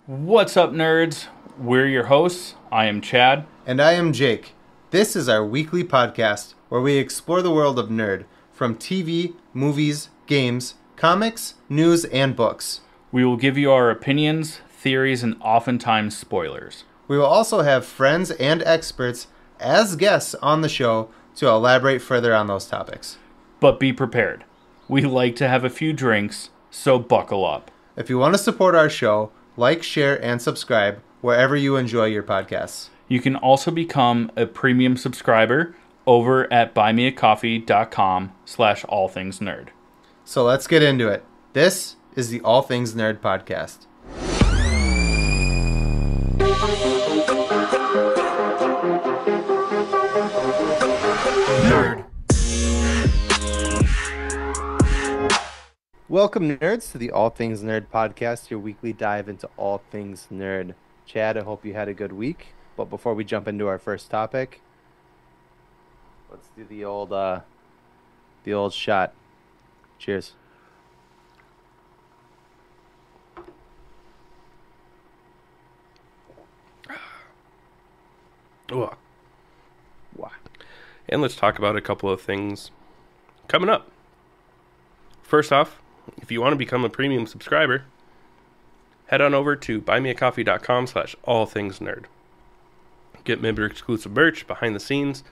What's up, nerds? We're your hosts. I am Chad. And I am Jake. This is our weekly podcast where we explore the world of nerd from TV, movies, games, comics, news, and books. We will give you our opinions, theories, and oftentimes spoilers. We will also have friends and experts as guests on the show to elaborate further on those topics. But be prepared. We like to have a few drinks, so buckle up. If you want to support our show, like, share, and subscribe wherever you enjoy your podcasts. You can also become a premium subscriber over at buymeacoffee.com/allthingsnerd. So let's get into it. This is the All Things Nerd podcast. Nerd. Welcome, nerds, to the All Things Nerd podcast, your weekly dive into all things nerd. Chad, I hope you had a good week. But before we jump into our first topic, let's do the old shot. Cheers. Ooh. Wow. And let's talk about a couple of things coming up. First off, if you want to become a premium subscriber, head on over to buymeacoffee.com/allthingsnerd. Get member exclusive merch, behind the scenes,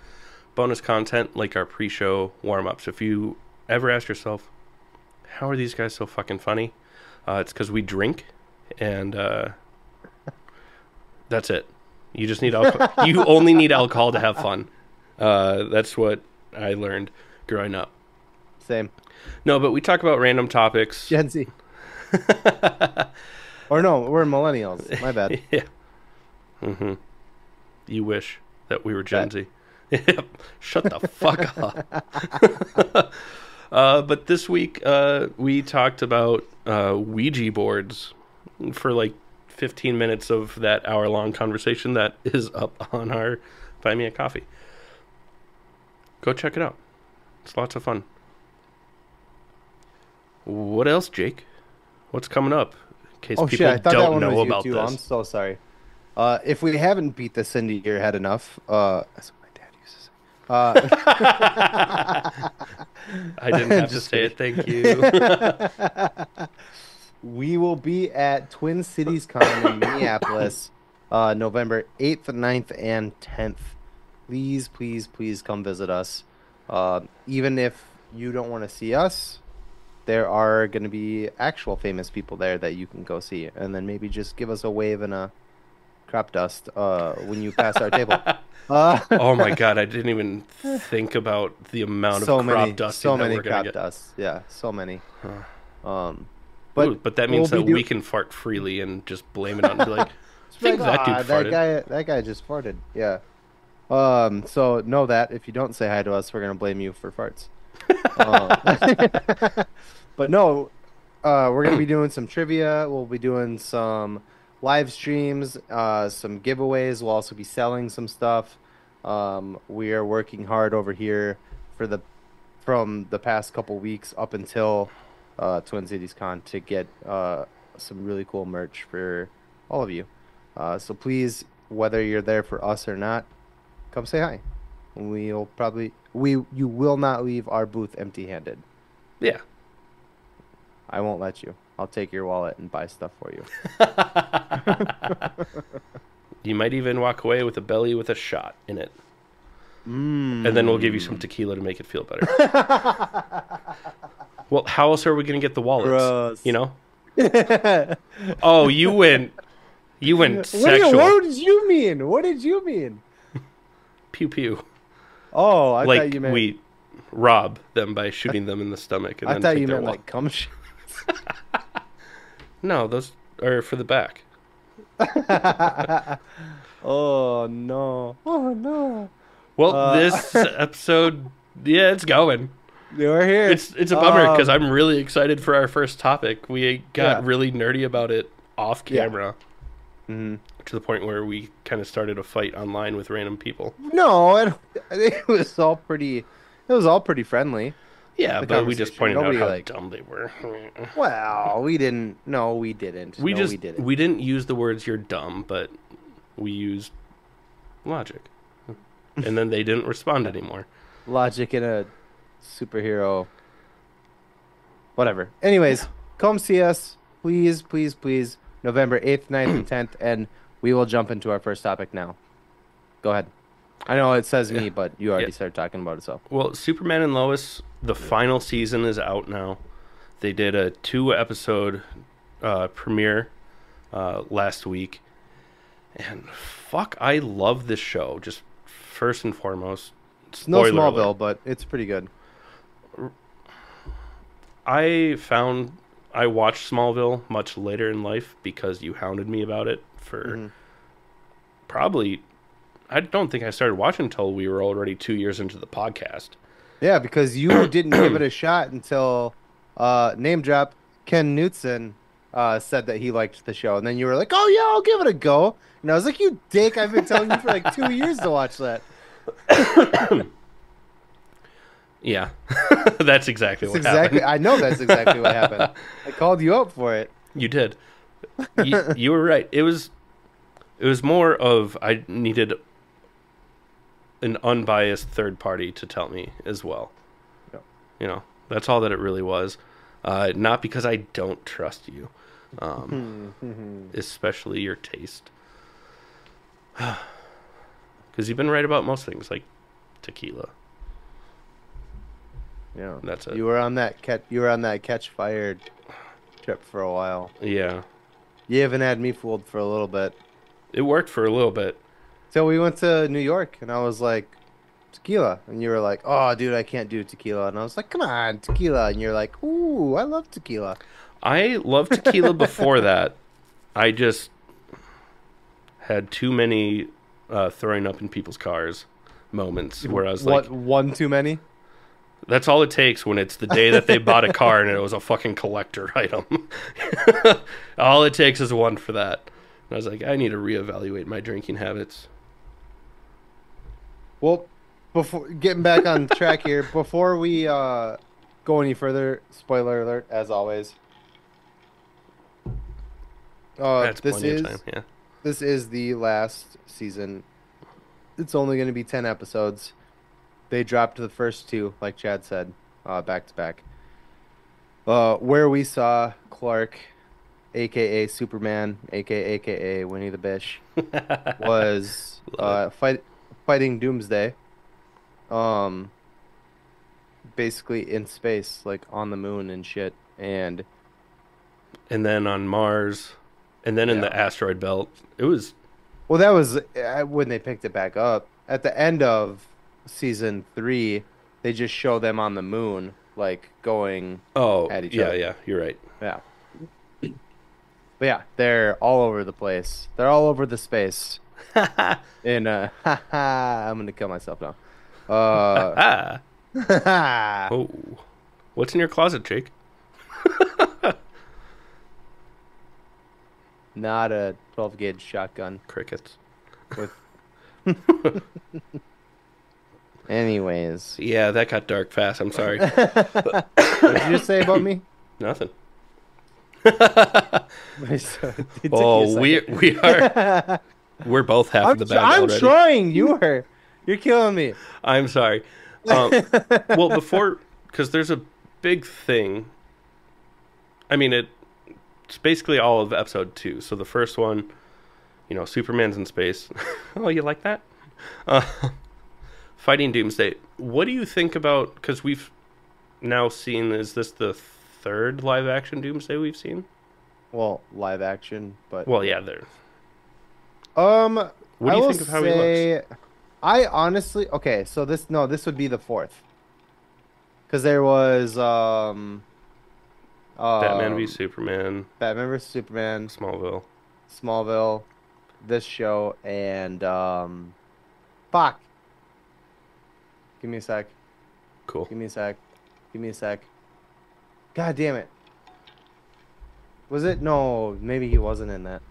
bonus content like our pre-show warm-ups. If you ever ask yourself, how are these guys so fucking funny? It's because we drink, and that's it. You just need alcohol. You only need alcohol to have fun. That's what I learned growing up. Same. No, but we talk about random topics. Gen Z. Or no, we're millennials. My bad. Yeah. Mm-hmm. You wish that we were Gen Z. Shut the fuck up. But this week, we talked about Ouija boards for like 15 minutes of that hour-long conversation that is up on our Buy Me a Coffee. Go check it out. It's lots of fun. What else, Jake? What's coming up? In case people I thought don't that one know was about you too. this. I'm so sorry. If we haven't beat this into your head enough, that's what my dad uses. I didn't have to say it. Thank you. We will be at Twin Cities Con in Minneapolis, November 8th, 9th, and 10th. Please, please, please come visit us. Even if you don't want to see us, there are going to be actual famous people there that you can go see. And then maybe just give us a wave and a crop dust when you pass our table. Oh my god, I didn't even think about the amount of crop dusting so that many we're going to crop get. dusts. Yeah, so many. But that means that we can fart freely and just blame it on be like, I think that dude farted. That guy just farted. Yeah. So know that if you don't say hi to us, we're gonna blame you for farts. But no, we're gonna be doing some trivia. We'll be doing some live streams, some giveaways. We'll also be selling some stuff. We are working hard over here from the past couple weeks up until Twin Cities Con to get some really cool merch for all of you. So please, whether you're there for us or not, come say hi. You will not leave our booth empty-handed. Yeah. I won't let you. I'll take your wallet and buy stuff for you. You might even walk away with a belly with a shot in it. And then we'll give you some tequila to make it feel better. Well, how else are we going to get the wallets? Gross. You know? Oh, you went sexual. What did you mean? What did you mean? Pew pew. Oh, I like thought you meant we rob them by shooting them in the stomach. And I then thought take you their meant wallet. like cum shit. No, those are for the back. Oh no! Oh no! Well, this episode, yeah, it's going. We're here. It's a bummer because I'm really excited for our first topic. We got Yeah. really nerdy about it off camera. Yeah. Mm-hmm. To the point where we kind of started a fight online with random people. No, I think it was all pretty. It was all pretty friendly. Yeah, the but we just conversation. pointed Nobody, out how like- dumb they were. Well, we didn't. No, we didn't. We we didn't. we didn't use the words "you're dumb," but we used logic, and then they didn't respond anymore. Logic in a superhero. Whatever. Anyways, come see us, please, please, please. November 8th, 9th, and 10th, and we will jump into our first topic now. Go ahead. I know it says me, but you already started talking about it, so. Well, Superman and Lois, the final season is out now. They did a 2-episode premiere last week. And fuck, I love this show. Just first and foremost. It's no Spoiler Smallville, alert. but it's pretty good. I watched Smallville much later in life because you hounded me about it for probably... I don't think I started watching until we were already 2 years into the podcast. Yeah, because you didn't give it a shot until name drop Ken Knutson said that he liked the show, and then you were like, "Oh yeah, I'll give it a go." And I was like, "You dick! I've been telling you for like 2 years to watch that." Yeah, that's exactly what Exactly. happened. I know that's exactly what happened. I called you up for it. You did. You were right. It was more of I needed an unbiased third party to tell me as well. Yeah. You know, that's all that it really was. Not because I don't trust you, especially your taste. Because you've been right about most things, like tequila. Yeah, That's it. You were on that catch fire trip for a while. Yeah, You haven't had me fooled for a little bit. it worked for a little bit. So we went to New York, and I was like, tequila. And you were like, "Oh, dude, I can't do tequila." And I was like, "Come on, tequila." And you're like, "Ooh, I love tequila." I loved tequila before that. I just had too many throwing up in people's cars moments where I was like, one too many? that's all it takes when it's the day that they bought a car and it was a fucking collector item. All it takes is one for that. And I was like, I need to reevaluate my drinking habits. Well, before getting back on track here, before we go any further, spoiler alert, as always. That's plenty of time, yeah. This is the last season. It's only going to be 10 episodes. They dropped the first 2, like Chad said, back to back. Where we saw Clark, a.k.a. Superman, a.k.a. Winnie the Bish, was fighting Doomsday. Basically in space, like on the moon and shit. And then on Mars, and then in the asteroid belt. It was... Well, that was when they picked it back up. At the end of season 3, they just show them on the moon, like going at each other. Yeah, you're right. Yeah. But yeah, they're all over the place. They're all over the space. And I'm gonna kill myself now. Oh, what's in your closet, Jake? Not a 12 gauge shotgun. Crickets. With. Anyways. Yeah, that got dark fast. I'm sorry. What did you just say about me? Nothing. Oh, we are. We're both half of the bag I'm already. trying. You're killing me. I'm sorry. Well, because there's a big thing. I mean, it's basically all of episode 2. So the first one, Superman's in space. Oh, you like that? Fighting Doomsday. What do you think about? Because we've now seen. Is this the third live action Doomsday we've seen? Well, live action, but yeah, there. What do you think of how he looks? I honestly, okay, so this would be the 4th, because there was Batman v Superman, Smallville, this show, and fuck. Give me a sec. Cool. Give me a sec. God damn it. Was it? No, maybe he wasn't in that.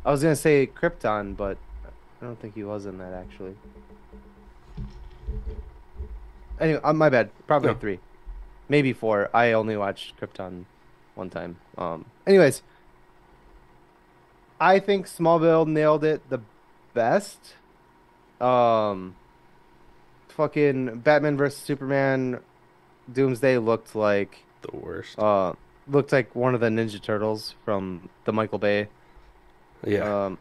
I was gonna say Krypton, but I don't think he was in that actually. Anyway, my bad. Probably No. 3. maybe 4. I only watched Krypton one time. Anyways, I think Smallville nailed it the best. Um, Fucking Batman versus Superman, Doomsday The worst. looked like one of the Ninja Turtles from the Michael Bay. Yeah.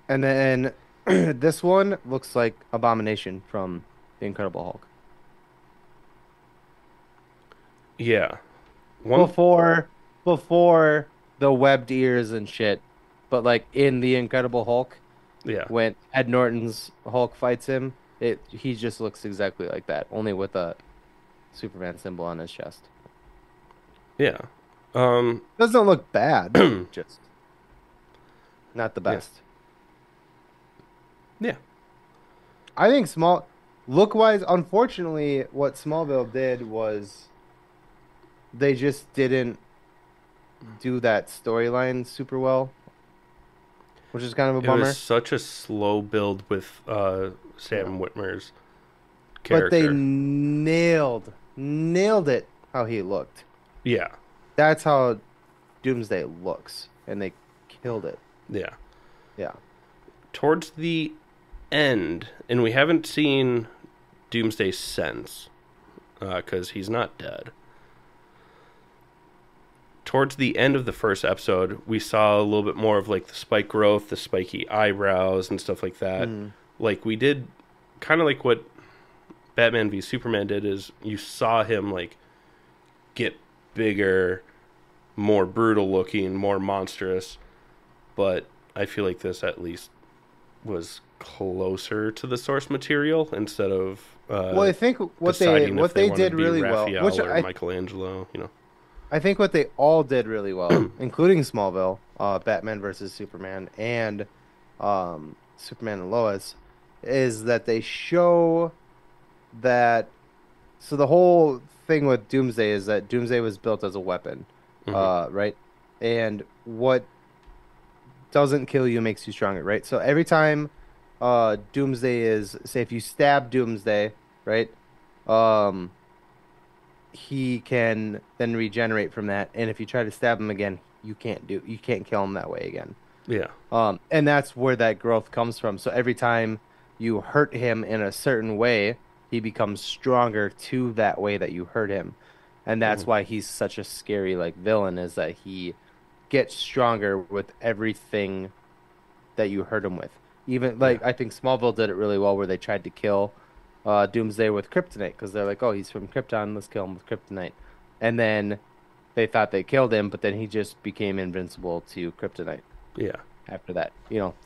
And then this one looks like Abomination from The Incredible Hulk. Yeah. Before the webbed ears and shit, but like in The Incredible Hulk, Yeah. when Ed Norton's Hulk fights him, he just looks exactly like that, only with a Superman symbol on his chest. Yeah. Um, Doesn't look bad, just not the best. yeah. I think look wise, unfortunately, what Smallville did was they just didn't do that storyline super well, which is kind of a It bummer. was such a slow build with Sam Whitmer's But they character. nailed it how he looked. Yeah. That's how Doomsday looks, and they killed it. Yeah. Yeah. Towards the end, and we haven't seen Doomsday since, because he's not dead. Towards the end of the first episode, we saw a little bit more of like the spike growth, the spiky eyebrows, and stuff like that. Like we did, kind of like what Batman v Superman did, is you saw him like get bigger, more brutal looking, more monstrous. But I feel like this at least was closer to the source material instead of Well, I think what they wanted did to be really well, Raphael which or Michelangelo, you know. I think what they all did really well, including Smallville, Batman versus Superman, and Superman and Lois, is that they show that. So the whole thing with Doomsday is that Doomsday was built as a weapon, right? And what doesn't kill you makes you stronger, right? So every time Doomsday is, say, if you stab Doomsday, right? He can then regenerate from that, and if you try to stab him again, you can't kill him that way again. Yeah. And that's where that growth comes from. So every time you hurt him in a certain way, he becomes stronger to that way that you hurt him. And that's why he's such a scary like villain, is that he gets stronger with everything that you hurt him with. Even like I think Smallville did it really well, where they tried to kill Doomsday with kryptonite, because they're like, oh, he's from Krypton, let's kill him with kryptonite. And then they thought they killed him, but then he just became invincible to kryptonite Yeah. after that.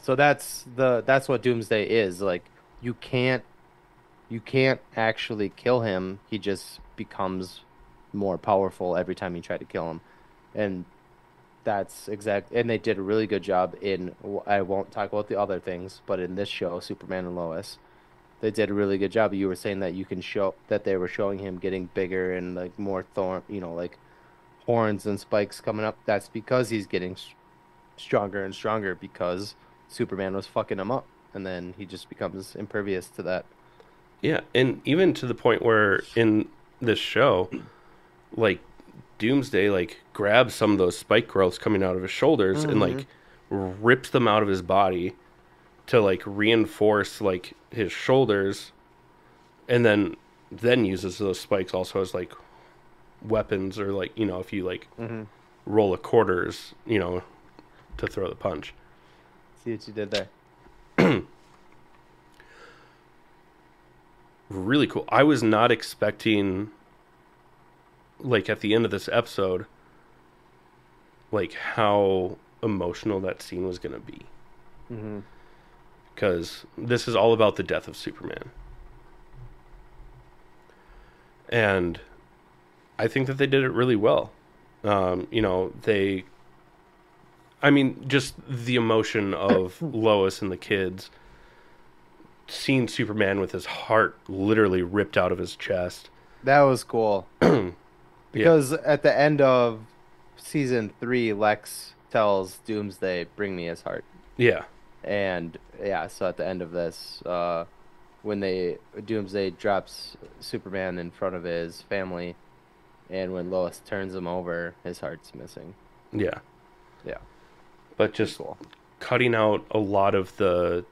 So that's what Doomsday is. Like you can't actually kill him. He just becomes more powerful every time you try to kill him. And and they did a really good job in, I won't talk about the other things, but in this show, Superman and Lois, they did a really good job. You were saying that you can show that they were showing him getting bigger and like more like horns and spikes coming up. That's because he's getting stronger and stronger, because Superman was fucking him up, and then he just becomes impervious to that. Yeah, and even to the point where in this show, like Doomsday like grabs some of those spike growths coming out of his shoulders and like rips them out of his body to like reinforce like his shoulders, and then uses those spikes also as like weapons, or like, if you like roll a quarters, to throw the punch. See what you did there. Really cool. I was not expecting, like at the end of this episode, like how emotional that scene was going to be. Because this is all about the death of Superman. And I think that they did it really well. Just the emotion of Lois and the kids seeing Superman with his heart literally ripped out of his chest. That was cool. Because at the end of season 3, Lex tells Doomsday, "Bring me his heart." Yeah. And so at the end of this, when Doomsday drops Superman in front of his family, and when Lois turns him over, his heart's missing. Yeah. Yeah, But just cool. cutting out a lot of the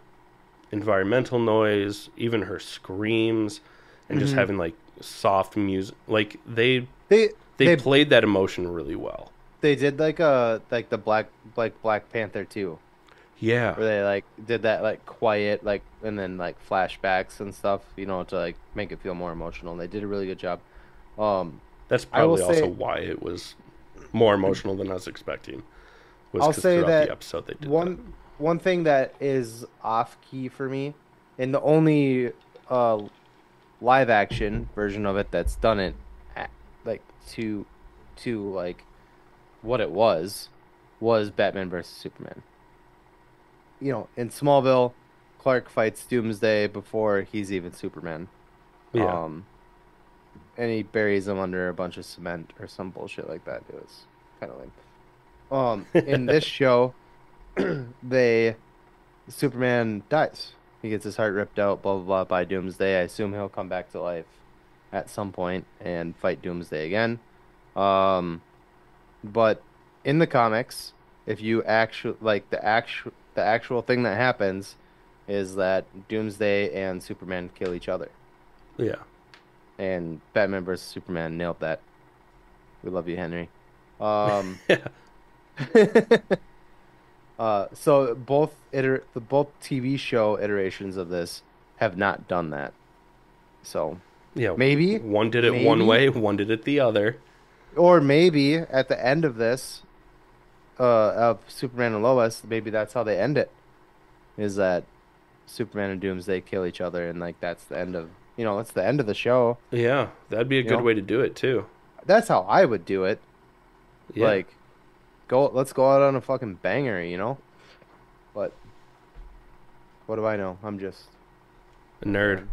environmental noise, even her screams, and just having like soft music. Like they They played that emotion really well. they did like the Black Panther 2, Yeah. where they like did that like quiet like and then like flashbacks and stuff, to like make it feel more emotional. And they did a really good job. That's I will probably also say why it was more emotional than I was expecting. Was I'll because say throughout that the episode they did that. one thing that is off key for me, and the only uh live action version of it that's done it like to like what it was Batman versus Superman. In Smallville, Clark fights Doomsday before he's even Superman. Yeah. And he buries him under a bunch of cement or some bullshit like that. It was kind of lame. In this show, Superman dies. He gets his heart ripped out, blah blah blah, by Doomsday. I assume he'll come back to life at some point and fight Doomsday again. But in the comics, if you actually like the actual thing that happens is that Doomsday and Superman kill each other. Yeah. And Batman versus Superman nailed that. We love you, Henry. Um, so both TV show iterations of this have not done that. So Yeah. maybe One did it one way, one did it the other. or maybe at the end of this, of Superman and Lois, maybe that's how they end it. Is that Superman and Doomsday kill each other, and like that's the end of that's the end of the show. Yeah, that'd be a good know? way to do it too. That's how I would do it. Yeah. Like, let's go out on a fucking banger, But what do I know? I'm just A nerd.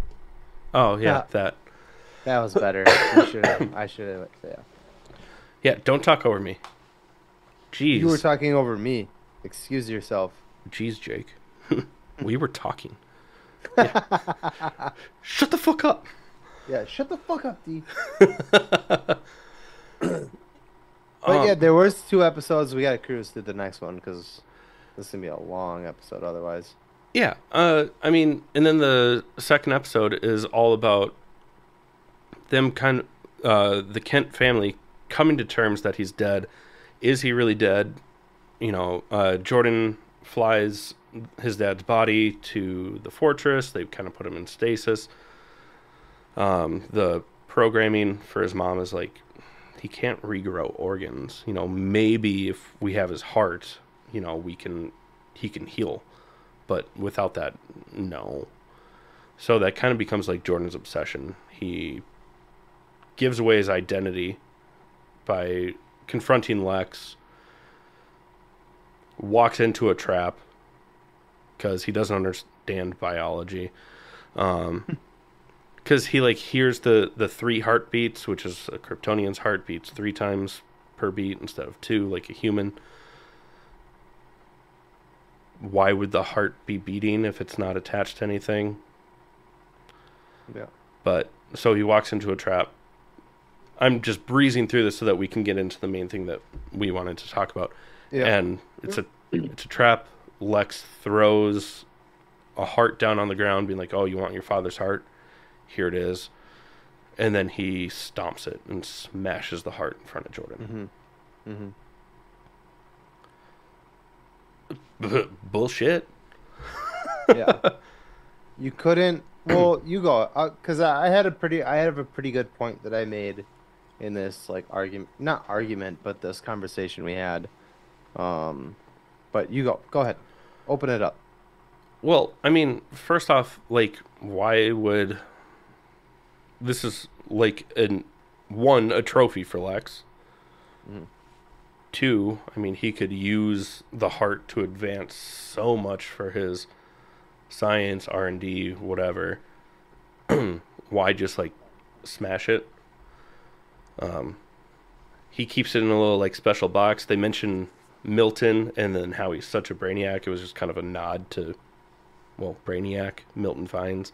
Oh yeah, that. that was better. I should have. Yeah. Yeah, don't talk over me. Jeez. You were talking over me. Excuse yourself. Jeez, Jake. We were talking. Yeah. Shut the fuck up. Yeah, shut the fuck up, D. But yeah, there was 2 episodes. We gotta cruise to the next one because this is gonna be a long episode otherwise. Yeah. I mean, and then the second episode is all about them the Kent family coming to terms that he's dead. Is he really dead? Jordan flies his dad's body to the fortress. They kind of put him in stasis. The programming for his mom is like, he can't regrow organs. Maybe if we have his heart, he can heal. But without that, no. So that kind of becomes like Jordan's obsession. He gives away his identity by confronting Lex, walks into a trap because he doesn't understand biology. Because he hears the 3 heartbeats, which is a Kryptonian's heart beats 3 times per beat instead of 2, like a human. Why would the heart be beating if it's not attached to anything? Yeah. But so he walks into a trap. I'm just breezing through this so that we can get into the main thing that we wanted to talk about. Yeah. And it's a trap. Lex throws a heart down on the ground, being like, "Oh, you want your father's heart? Here it is." And then he stomps it and smashes the heart in front of Jordan. Bullshit. Yeah. You couldn't. Well, you go, because I have a pretty good point that I made in this not argument, but this conversation we had. But you go ahead, open it up. Well, I mean, first off, why would this is a trophy for Lex. 2, I mean, he could use the heart to advance so much for his science, R&D, whatever. Why just smash it? He keeps it in a little special box. They mention Milton and then how he's such a brainiac. It was just kind of a nod to, Brainiac, Milton Fines,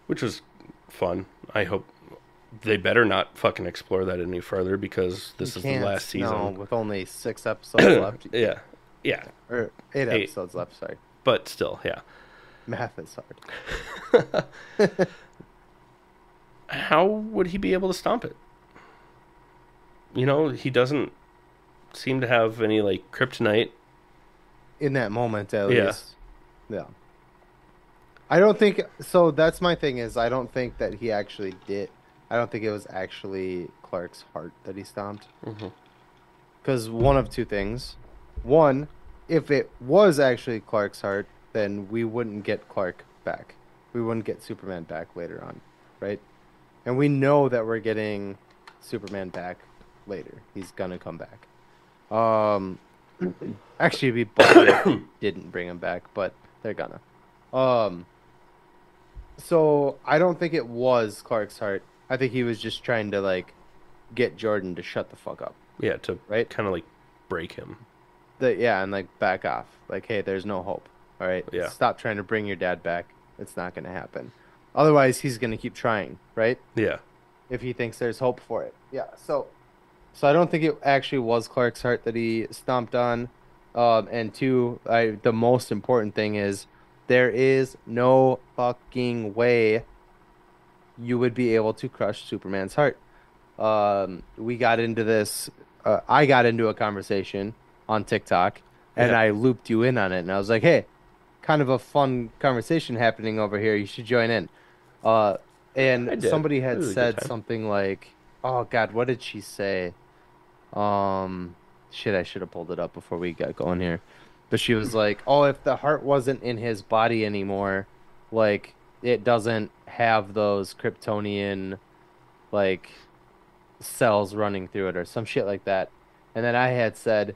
which was fun. I hope they better not fucking explore that any further because You this is the can't. last No, season. with only 6 episodes left. Yeah, yeah, Or 8 Eight. episodes left. Sorry, but still, yeah. math is hard. How would he be able to stomp it? You know, he doesn't seem to have any like kryptonite. In that moment, at Yeah. least. Yeah. I don't think so. That's my thing is I don't think that he actually did. I don't think it was actually Clark's heart that he stomped. Mhm. Because one of two things. One, if it was actually Clark's heart, then we wouldn't get Clark back. We wouldn't get Superman back later on, right? And we know that we're getting Superman back later. He's gonna come back. Um, actually, it'd be bummed if they didn't bring him back, but they're gonna. Um, so I don't think it was Clark's heart. I think he was just trying to like get Jordan to shut the fuck up, Yeah, to right? kind of like break him. Yeah, and like back off. Like, hey, there's no hope. All right, Yeah. stop trying to bring your dad back. It's not gonna happen. Otherwise, he's gonna keep trying, right? Yeah. If he thinks there's hope for it. Yeah. So I don't think it actually was Clark's heart that he stomped on. And two, the most important thing is there is no fucking way you would be able to crush Superman's heart. We got into this. I got into a conversation on TikTok, and Yeah. I looped you in on it, and I was like, "Hey, kind of a fun conversation happening over here. You should join in." Uh, I and did. somebody It had was a good said time. something like, "Oh God, what did she say?" Shit, I should have pulled it up before we got going here. But she was like, "Oh, if the heart wasn't in his body anymore, like it doesn't have those Kryptonian like cells running through it or some shit like that." And then I had said,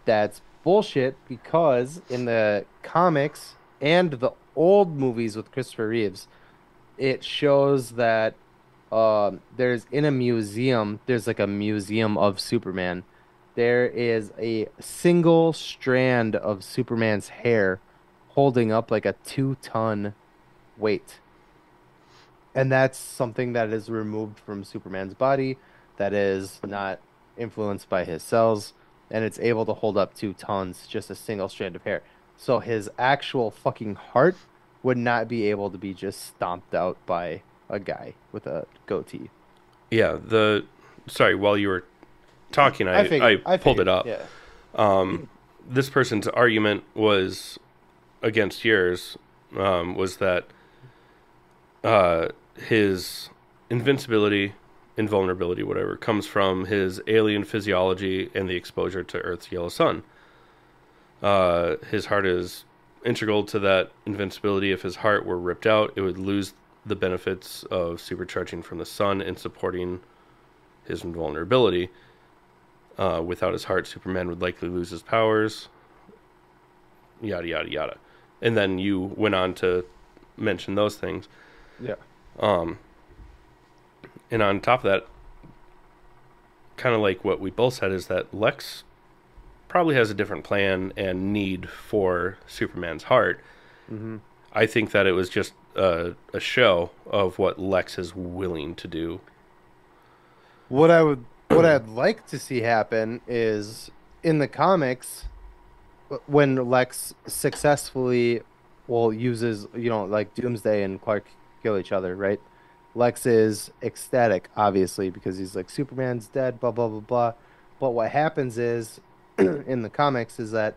"That's bullshit because in the comics and the old movies with Christopher Reeves, it shows that there's in a museum, there's like a museum of Superman. There is a single strand of Superman's hair holding up like a 2-ton weight. And that's something that is removed from Superman's body that is not influenced by his cells, and it's able to hold up 2 tons, just a single strand of hair. So his actual fucking heart would not be able to be just stomped out by a guy with a goatee. Yeah. Sorry, while you were talking, I pulled it figured, up. Yeah. This person's argument was against yours. Was that his invincibility, invulnerability, whatever, comes from his alien physiology and the exposure to Earth's yellow sun. His heart is integral to that invincibility. If his heart were ripped out, it would lose the benefits of supercharging from the sun and supporting his invulnerability. Without his heart, Superman would likely lose his powers. Yada, yada, yada. And then you went on to mention those things. Yeah. And on top of that, kind of like what we both said, is that Lex probably has a different plan and need for Superman's heart. Mm-hmm. I think that it was just a show of what Lex is willing to do. What I'd like to see happen is in the comics when Lex successfully uses, like Doomsday and Clark kill each other, right? Lex is ecstatic, obviously, because he's like, Superman's dead, blah blah blah blah. But what happens is in the comics is that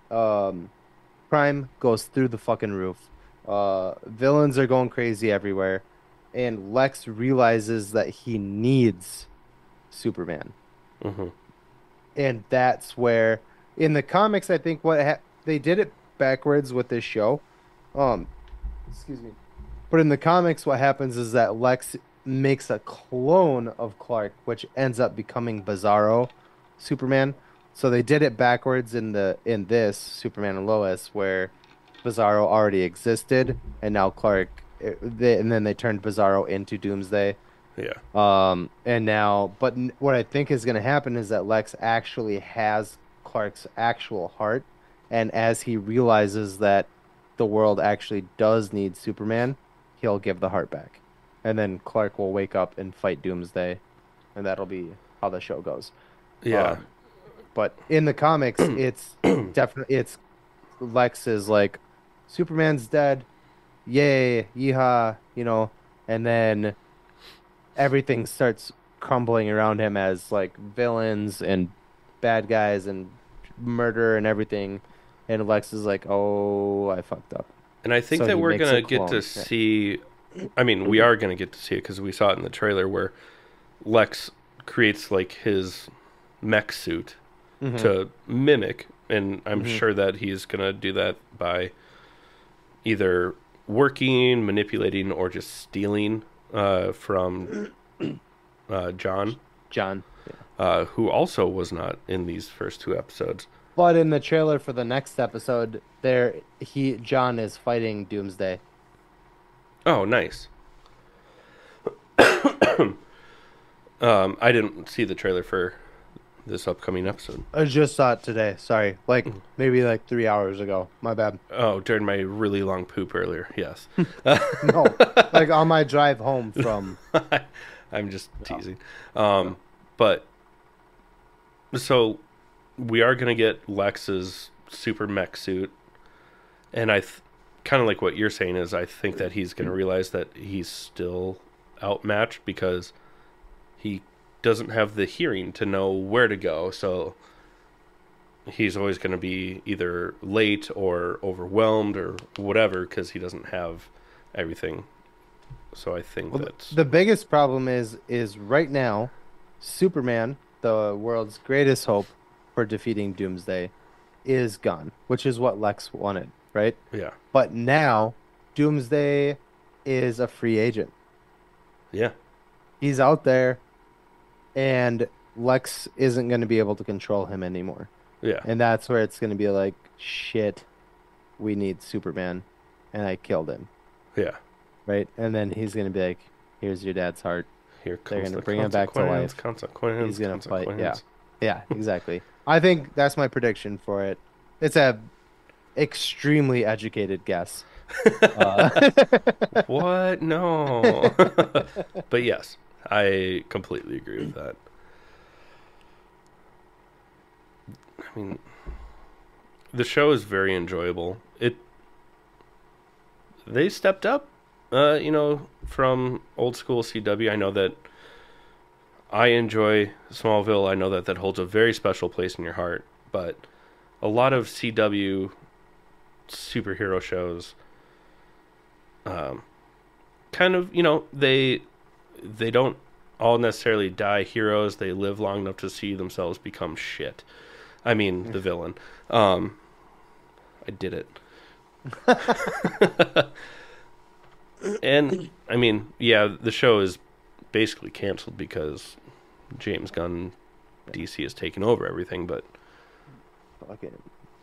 crime goes through the fucking roof. Villains are going crazy everywhere, and Lex realizes that he needs Superman. Mm-hmm. And that's where in the comics I think they did it backwards with this show. Excuse me. But in the comics what happens is that Lex makes a clone of Clark which ends up becoming Bizarro Superman. So they did it backwards in this Superman and Lois where Bizarro already existed and now Clark and then they turned Bizarro into Doomsday. Yeah. And now, but what I think is going to happen is that Lex actually has Clark's actual heart, and as he realizes that the world actually does need Superman, he'll give the heart back. and then Clark will wake up and fight Doomsday, and that'll be how the show goes. Yeah. But in the comics, it's definitely Lex is like, Superman's dead, yay, yeehaw, and then everything starts crumbling around him as like villains and bad guys and murder and everything, and Lex is like, oh, I fucked up. And I think So that he we're makes going a to get to clone. see, I mean, we are going to get to see it because we saw it in the trailer where Lex creates like his mech suit to mimic, and I'm sure that he's going to do that by either working, manipulating, or just stealing from John, John. who also was not in these first 2 episodes. But in the trailer for the next episode, John is fighting Doomsday. Oh, nice. I didn't see the trailer for this upcoming episode. I just saw it today. Sorry, maybe 3 hours ago. My bad. Oh, during my really long poop earlier. Yes. No, on my drive home from. I'm just teasing. But so we are going to get Lex's super mech suit. And kind of like what you're saying is I think that he's going to realize that he's still outmatched because he doesn't have the hearing to know where to go. So he's always going to be either late or overwhelmed or whatever because he doesn't have everything. So I think that's... The biggest problem is right now, Superman, the world's greatest hope for defeating Doomsday, is gone, which is what Lex wanted, right? Yeah. But now, Doomsday is a free agent. Yeah. He's out there, and Lex isn't going to be able to control him anymore. Yeah. And that's where it's going to be like, shit, we need Superman, and I killed him. Yeah. Right? And then he's going to be like, here's your dad's heart. Here They're comes going to the bring him back to life. consequence. He's going to fight. Yeah. Yeah, exactly. I think that's my prediction for it. It's a extremely educated guess. What? No. But yes, I completely agree with that. I mean, the show is very enjoyable. They stepped up, from old school CW. I know that I enjoy Smallville. I know that that holds a very special place in your heart. But a lot of CW superhero shows, kind of, they don't all necessarily die heroes. They live long enough to see themselves become shit. I mean, the villain. I did it. And, I mean, yeah, the show is basically canceled because James Gunn, DC, has taken over everything, but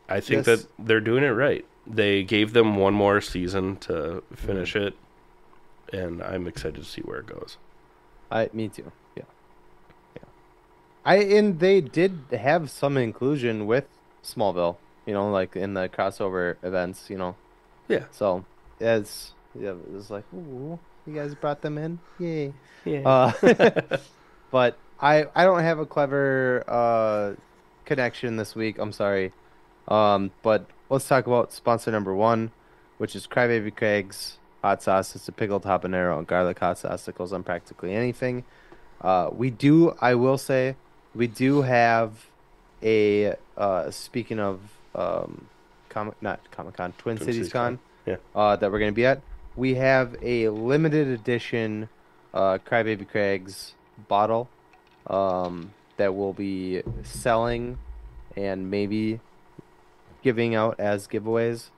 I think that they're doing it right. They gave them one more season to finish it, and I'm excited to see where it goes. Me too. Yeah. And they did have some inclusion with Smallville, in the crossover events, Yeah. So it was like, ooh, you guys brought them in, yay. Yeah. But I don't have a clever connection this week. I'm sorry. But let's talk about sponsor number 1, which is Crybaby Craig's hot sauce. It's a pickled habanero and garlic hot sauce that goes on practically anything. I will say, we do have a speaking of not Comic-Con, Twin Cities Con, yeah, that we're going to be at. We have a limited edition Crybaby Craig's bottle that we'll be selling and maybe giving out as giveaways.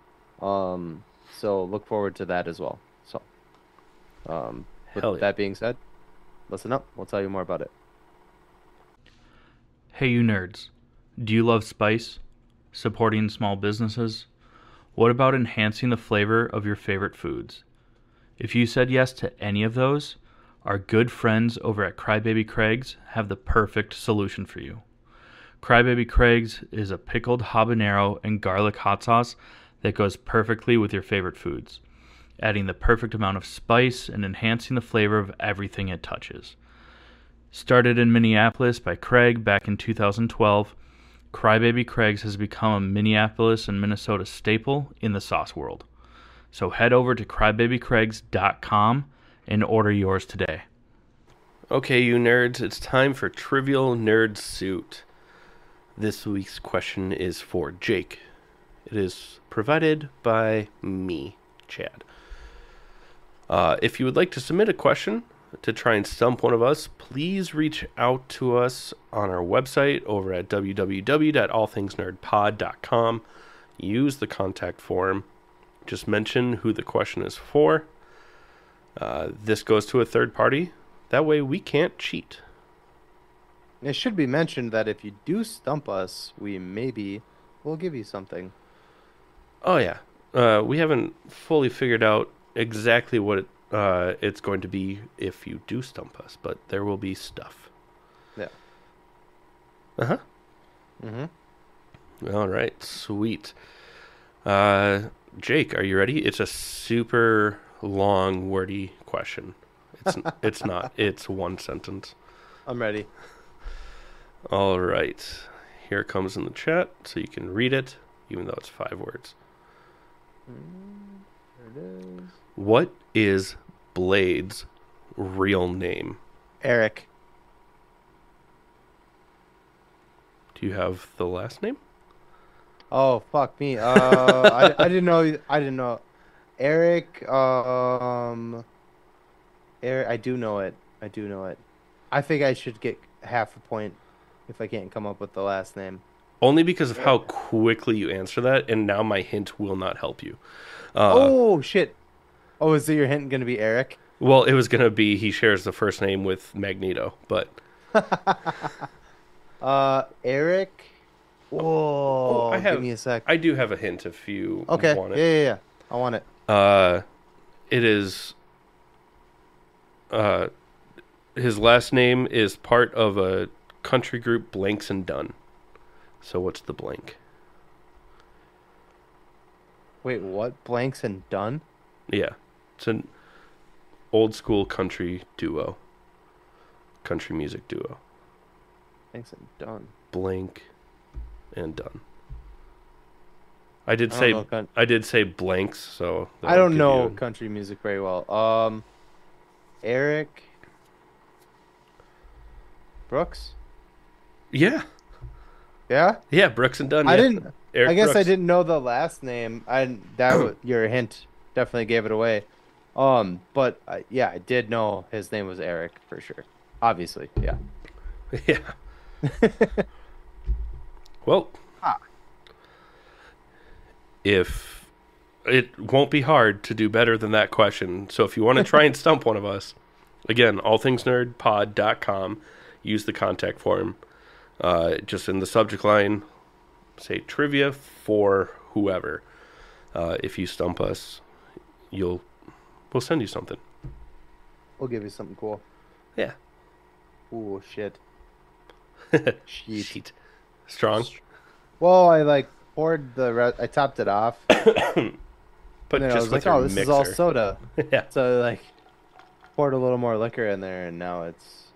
So look forward to that as well. So with that being said, listen up. We'll tell you more about it. Hey, you nerds. Do you love spice? Supporting small businesses? What about enhancing the flavor of your favorite foods? If you said yes to any of those, our good friends over at Crybaby Craig's have the perfect solution for you. Crybaby Craig's is a pickled habanero and garlic hot sauce that goes perfectly with your favorite foods. adding the perfect amount of spice and enhancing the flavor of everything it touches. Started in Minneapolis by Craig back in 2012, Crybaby Craig's has become a Minneapolis and Minnesota staple in the sauce world. So head over to crybabycraigs.com and order yours today. Okay, you nerds, it's time for Trivial Nerd Suit. This week's question is for Jake. It is provided by me, Chad. If you would like to submit a question to try and stump one of us, please reach out to us on our website over at www.allthingsnerdpod.com. Use the contact form. Just mention who the question is for. This goes to a third party. That way we can't cheat. It should be mentioned that if you do stump us, we'll give you something. Oh, yeah. We haven't fully figured out exactly what it's going to be if you do stump us, but there will be stuff. Yeah. Uh-huh. Mm-hmm. All right. Sweet. Jake, are you ready? It's a super long, wordy question. It's not. It's one sentence. I'm ready. All right. Here it comes in the chat, so you can read it, even though it's 5 words. There it is. What is Blade's real name? Eric. Do you have the last name? Oh, fuck me. I didn't know. Eric. Eric. I do know it. I think I should get half a point if I can't come up with the last name. Only because of how quickly you answer that, and now my hint will not help you. Oh, shit. Oh, is your hint going to be Eric? Well, it was going to be he shares the first name with Magneto, but... Eric? Whoa, give me a sec. I do have a hint if you want it. Yeah. I want it. It is... his last name is part of a country group, Blanks and Dunn. So what's the blank? Wait, what? Blanks and Dunn? Yeah. It's an old school country duo. Country music duo. Blanks and Dunn. Blank and Dunn. I did say blanks, so I don't know country music very well. Eric Brooks? Yeah. Yeah? Yeah, Brooks and Dunn. I yeah. didn't Eric I guess Brooks. I didn't know the last name. Your hint definitely gave it away. But yeah, I did know his name was Eric for sure. Obviously, yeah. Yeah. Well, if it won't be hard to do better than that question. So if you want to try and stump one of us, again, allthingsnerdpod.com. Use the contact form. Just in the subject line, say trivia for whoever. If you stump us, we'll send you something. We'll give you something cool. Yeah. Ooh, shit. Sheet. Strong. Well, I poured I topped it off. But then just I was with like, your this mixer. is all soda. Yeah. So poured a little more liquor in there, and now it's.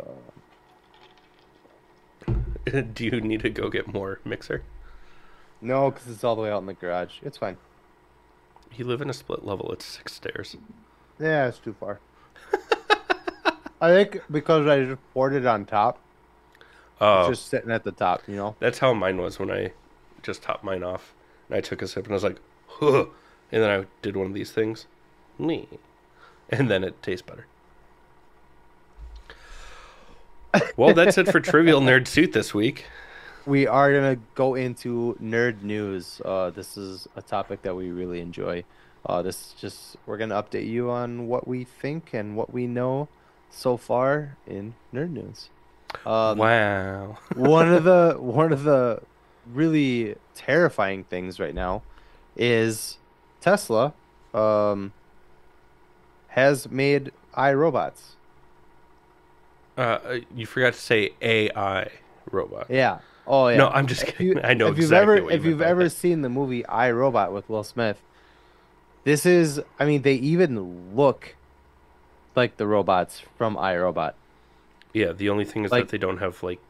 Do you need to go get more mixer? No, because it's all the way out in the garage. It's fine. You live in a split level. It's 6 stairs. Yeah, it's too far. I think because I just poured it on top. Oh, It's just sitting at the top, you know? that's how mine was when I just topped mine off. And I took a sip and I was like, huh. And then I did one of these things. Me. And then it tastes better. Well, that's it for Trivial Nerd Suit this week. We are going to go into nerd news. This is a topic that we really enjoy. We're going to update you on what we think and what we know so far in nerd news. Wow. one of the really terrifying things right now is Tesla has made iRobots. You forgot to say AI robot. Yeah. Oh yeah. No, I'm just kidding. I know if exactly you've what you if meant you've by ever that. seen the movie iRobot with Will Smith, This is, I mean, they even look like the robots from iRobot, Yeah, the only thing is that like they don't have like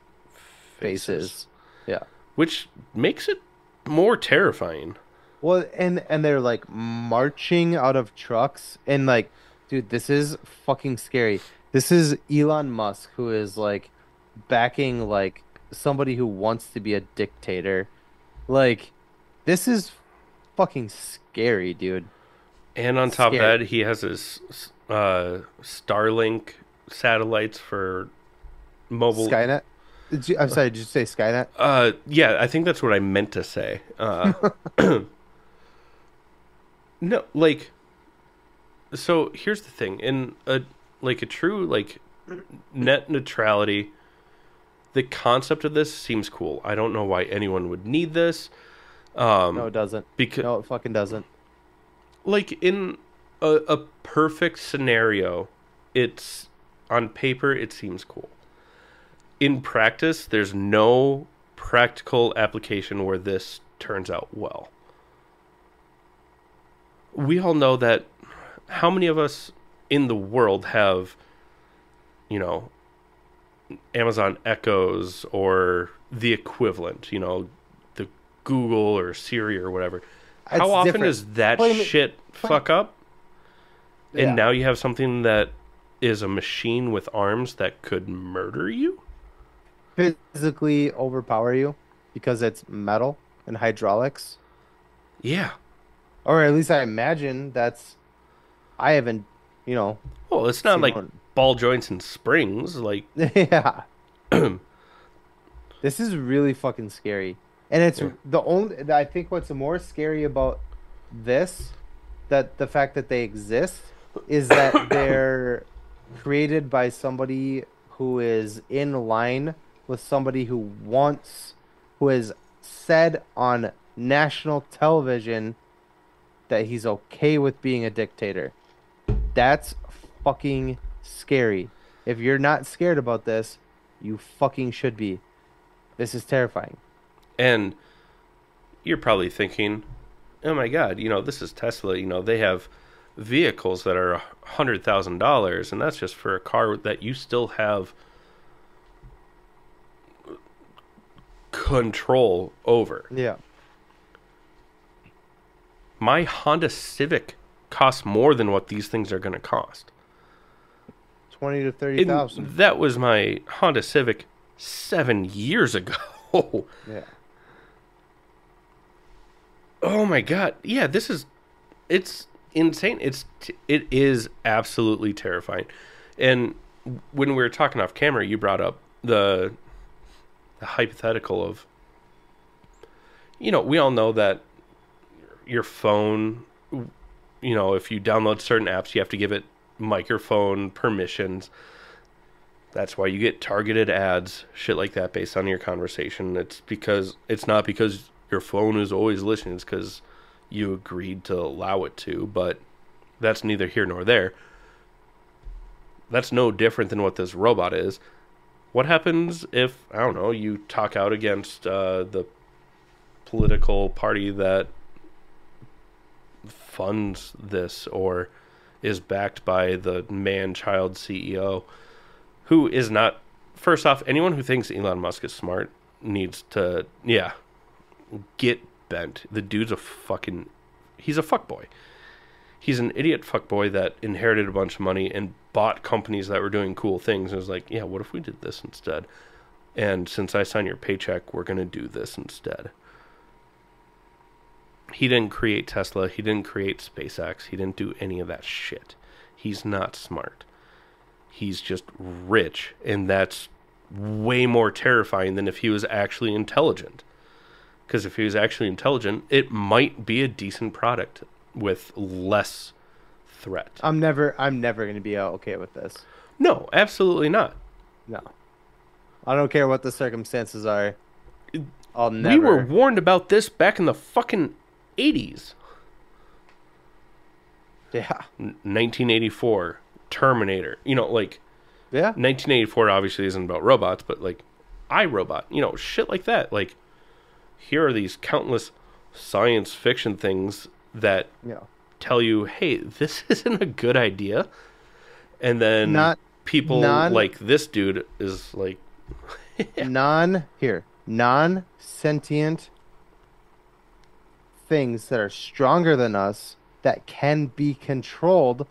faces, faces. Yeah. which makes it more terrifying. Well, and they're like marching out of trucks and like, dude, this is fucking scary. This is Elon Musk who is like backing like somebody who wants to be a dictator. Like, this is fucking scary, dude. And on top of Scary. that, he has his Starlink satellites for mobile. Skynet? I'm sorry, did you say Skynet? Yeah, I think that's what I meant to say. No, like, so here's the thing: in a true like net neutrality, the concept of this seems cool. I don't know why anyone would need this. No, it doesn't. Because No, it fucking doesn't. like in a perfect scenario, it's on paper it seems cool. In practice, there's no practical application where this turns out well. We all know that how many of us in the world have, you know, Amazon Echoes or the equivalent, you know, the Google or Siri or whatever. How It's often different. does that Claim it- shit fuck up? Yeah. And now you have something that is a machine with arms that could murder you? Physically overpower you because it's metal and hydraulics. Yeah. Or at least I imagine that's. I haven't, you know. Well, it's not seen like one. ball joints and springs. Like, Yeah. This is really fucking scary. And it's Yeah. the only. I think what's more scary about this, that the fact that they exist, is that they're created by somebody who is in line with somebody who has said on national television that he's okay with being a dictator. That's fucking scary. If you're not scared about this, you fucking should be. This is terrifying. and you're probably thinking, oh my God, you know, this is Tesla. You know, they have vehicles that are $100,000, and that's just for a car that you still have control over. Yeah. My Honda Civic costs more than what these things are going to cost. 20 to 30,000. That was my Honda Civic 7 years ago. Yeah. Oh my God. Yeah, it's insane. It is absolutely terrifying. And when we were talking off camera, you brought up the hypothetical of, you know, we all know that your phone, you know, if you download certain apps, you have to give it microphone permissions. That's why you get targeted ads, shit like that, based on your conversation. It's not because your phone is always listening. It's because you agreed to allow it to, but that's neither here nor there. That's no different than what this robot is. What happens if, I don't know, you talk out against the political party that funds this or is backed by the man-child CEO who is not... First off, anyone who thinks Elon Musk is smart needs to, get bent. The dude's he's a fuckboy. He's an idiot fuckboy that inherited a bunch of money and bought companies that were doing cool things and was like, yeah, what if we did this instead? And since I signed your paycheck, we're going to do this instead. He didn't create Tesla. He didn't create SpaceX. He didn't do any of that shit. He's not smart. He's just rich, and that's way more terrifying than if he was actually intelligent. Because if he was actually intelligent, it might be a decent product with less threat. I'm never going to be okay with this. No, absolutely not. No. I don't care what the circumstances are. I'll never. We were warned about this back in the fucking 80s. Yeah. 1984, Terminator. You know, like, Yeah. 1984 obviously isn't about robots, but like iRobot, you know, shit like that. Like, here are these countless science fiction things that Yeah. tell you, hey, this isn't a good idea. And then Not people non like this dude is like, non-sentient things that are stronger than us that can be controlled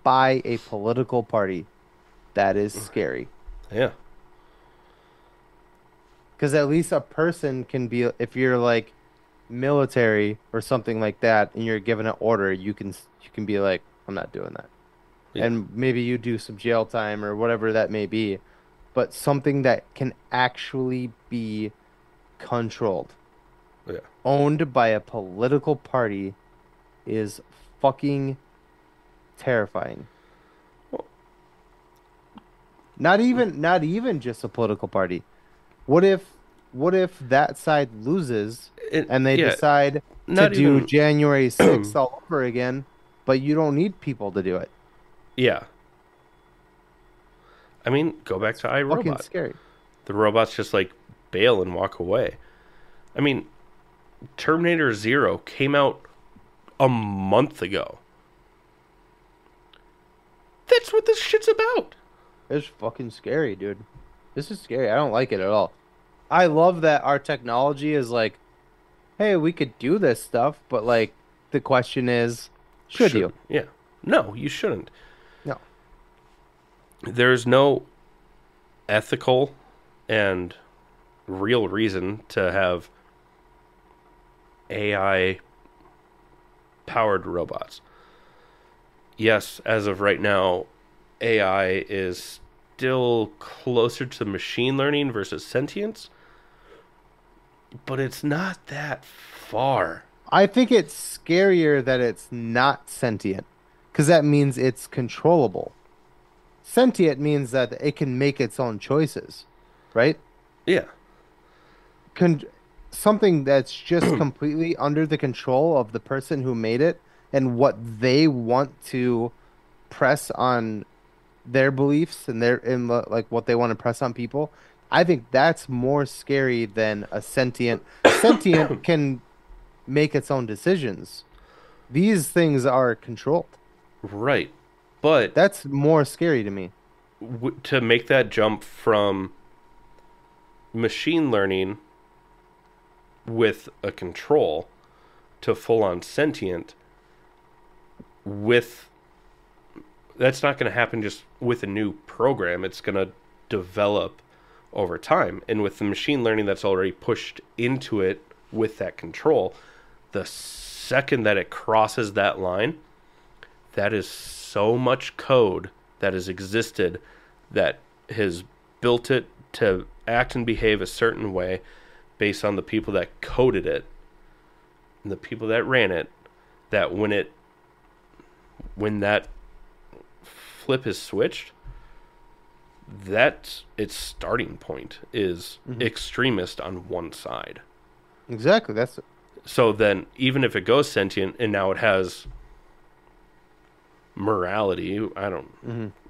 by a political party. That is scary. yeah, Because at least a person can be, if you're like military or something like that, and you're given an order, you can be like, I'm not doing that, yeah, and maybe you do some jail time or whatever that may be. But something that can actually be controlled, yeah. owned by a political party, is fucking terrifying. Well- Not even just a political party. What if that side loses and they Yeah, decide to not do even, January 6th all over again, but you don't need people to do it? yeah. I mean, go back to Fucking iRobot. scary. The robots just like bail and walk away. I mean, Terminator Zero came out a month ago. That's what this shit's about. It's fucking scary, dude. This is scary. I don't like it at all. I love that our technology is like, hey, we could do this stuff, but like the question is, should you? Yeah. No, you shouldn't. No. There's no ethical and real reason to have AI powered robots. Yes, as of right now, AI is still closer to machine learning versus sentience, but it's not that far. I think it's scarier that it's not sentient, because that means it's controllable. Sentient means that it can make its own choices, right? Yeah. Con- Something that's just completely under the control of the person who made it and what they want to press on their beliefs and like what they want to press on people. I think that's more scary than a sentient. Sentient can make its own decisions. These things are controlled. Right. But That's more scary to me. to make that jump from machine learning with a control to full on sentient, with that's not going to happen just with a new program. It's going to develop over time, and with the machine learning that's already pushed into it with that control, the second that it crosses that line, that is so much code that has existed that has built it to act and behave a certain way based on the people that coded it and the people that ran it, that when that flip is switched, that its starting point is extremist on one side. Exactly. That's So then even if it goes sentient and now it has morality, I don't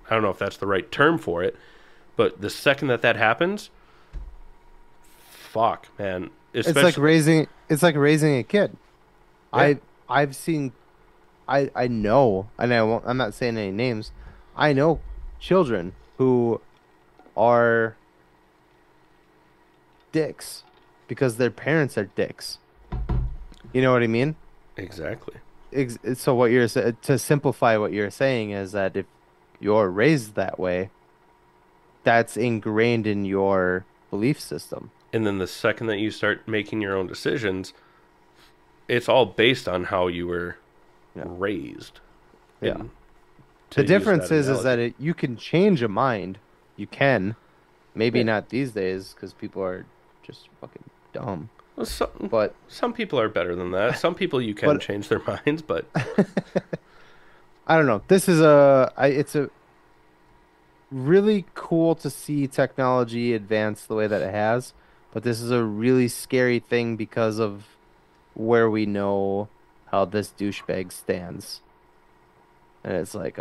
know if that's the right term for it, but the second that happens, fuck, man. it's like raising a kid. Yeah. I've seen I know, and I'm not saying any names. I know children who are dicks because their parents are dicks. You know what I mean? Exactly. So to simplify what you're saying is that if you're raised that way, that's ingrained in your belief system. And then the second that you start making your own decisions, it's all based on how you were raised. Yeah. And The to use difference that is that analogy. you can change a mind. You can. Maybe Yeah. not these days because people are just fucking dumb. Well, But some people are better than that. Some people you can But- change their minds, but I don't know. This is it's a really cool to see technology advance the way that it has, but this is a really scary thing because of where we know how this douchebag stands. And it's like,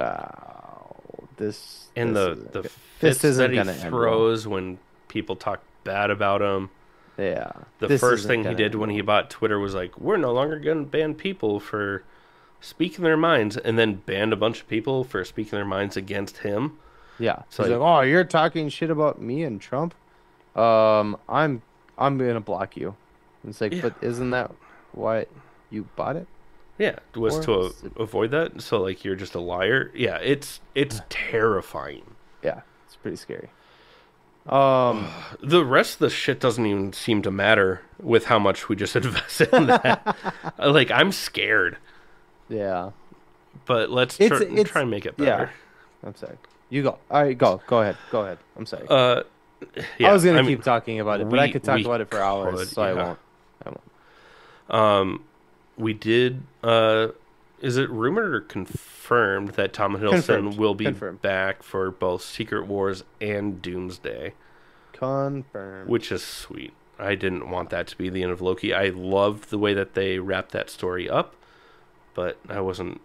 this and this the isn't the good. fits isn't that he gonna end well. throws when people talk bad about him. Yeah. The this first isn't thing he gonna did end when he well. bought Twitter was like, "We're no longer going to ban people for speaking their minds and then banned a bunch of people for speaking their minds against him. Yeah. So He's like, oh, you're talking shit about me and Trump. I'm gonna block you. And it's like, Yeah. but isn't that why you bought it? Yeah, was Or to is it- avoid that. So like you're just a liar. Yeah, it's terrifying. Yeah, it's pretty scary. The rest of the shit doesn't even seem to matter with how much we just invested in that. Like I'm scared, Yeah. but let's It's try and make it yeah. better. I'm sorry. You go. All right, go. Go ahead. I'm sorry. Yeah, I was gonna I mean, keep talking about it, but I could talk about it for hours, could, so I yeah. won't. We did. Is it rumored or confirmed that Tom Hiddleston Confirmed. will be Confirmed. back for both Secret Wars and Doomsday? Confirmed. Which is sweet. I didn't want that to be the end of Loki. I loved the way that they wrapped that story up, but I wasn't.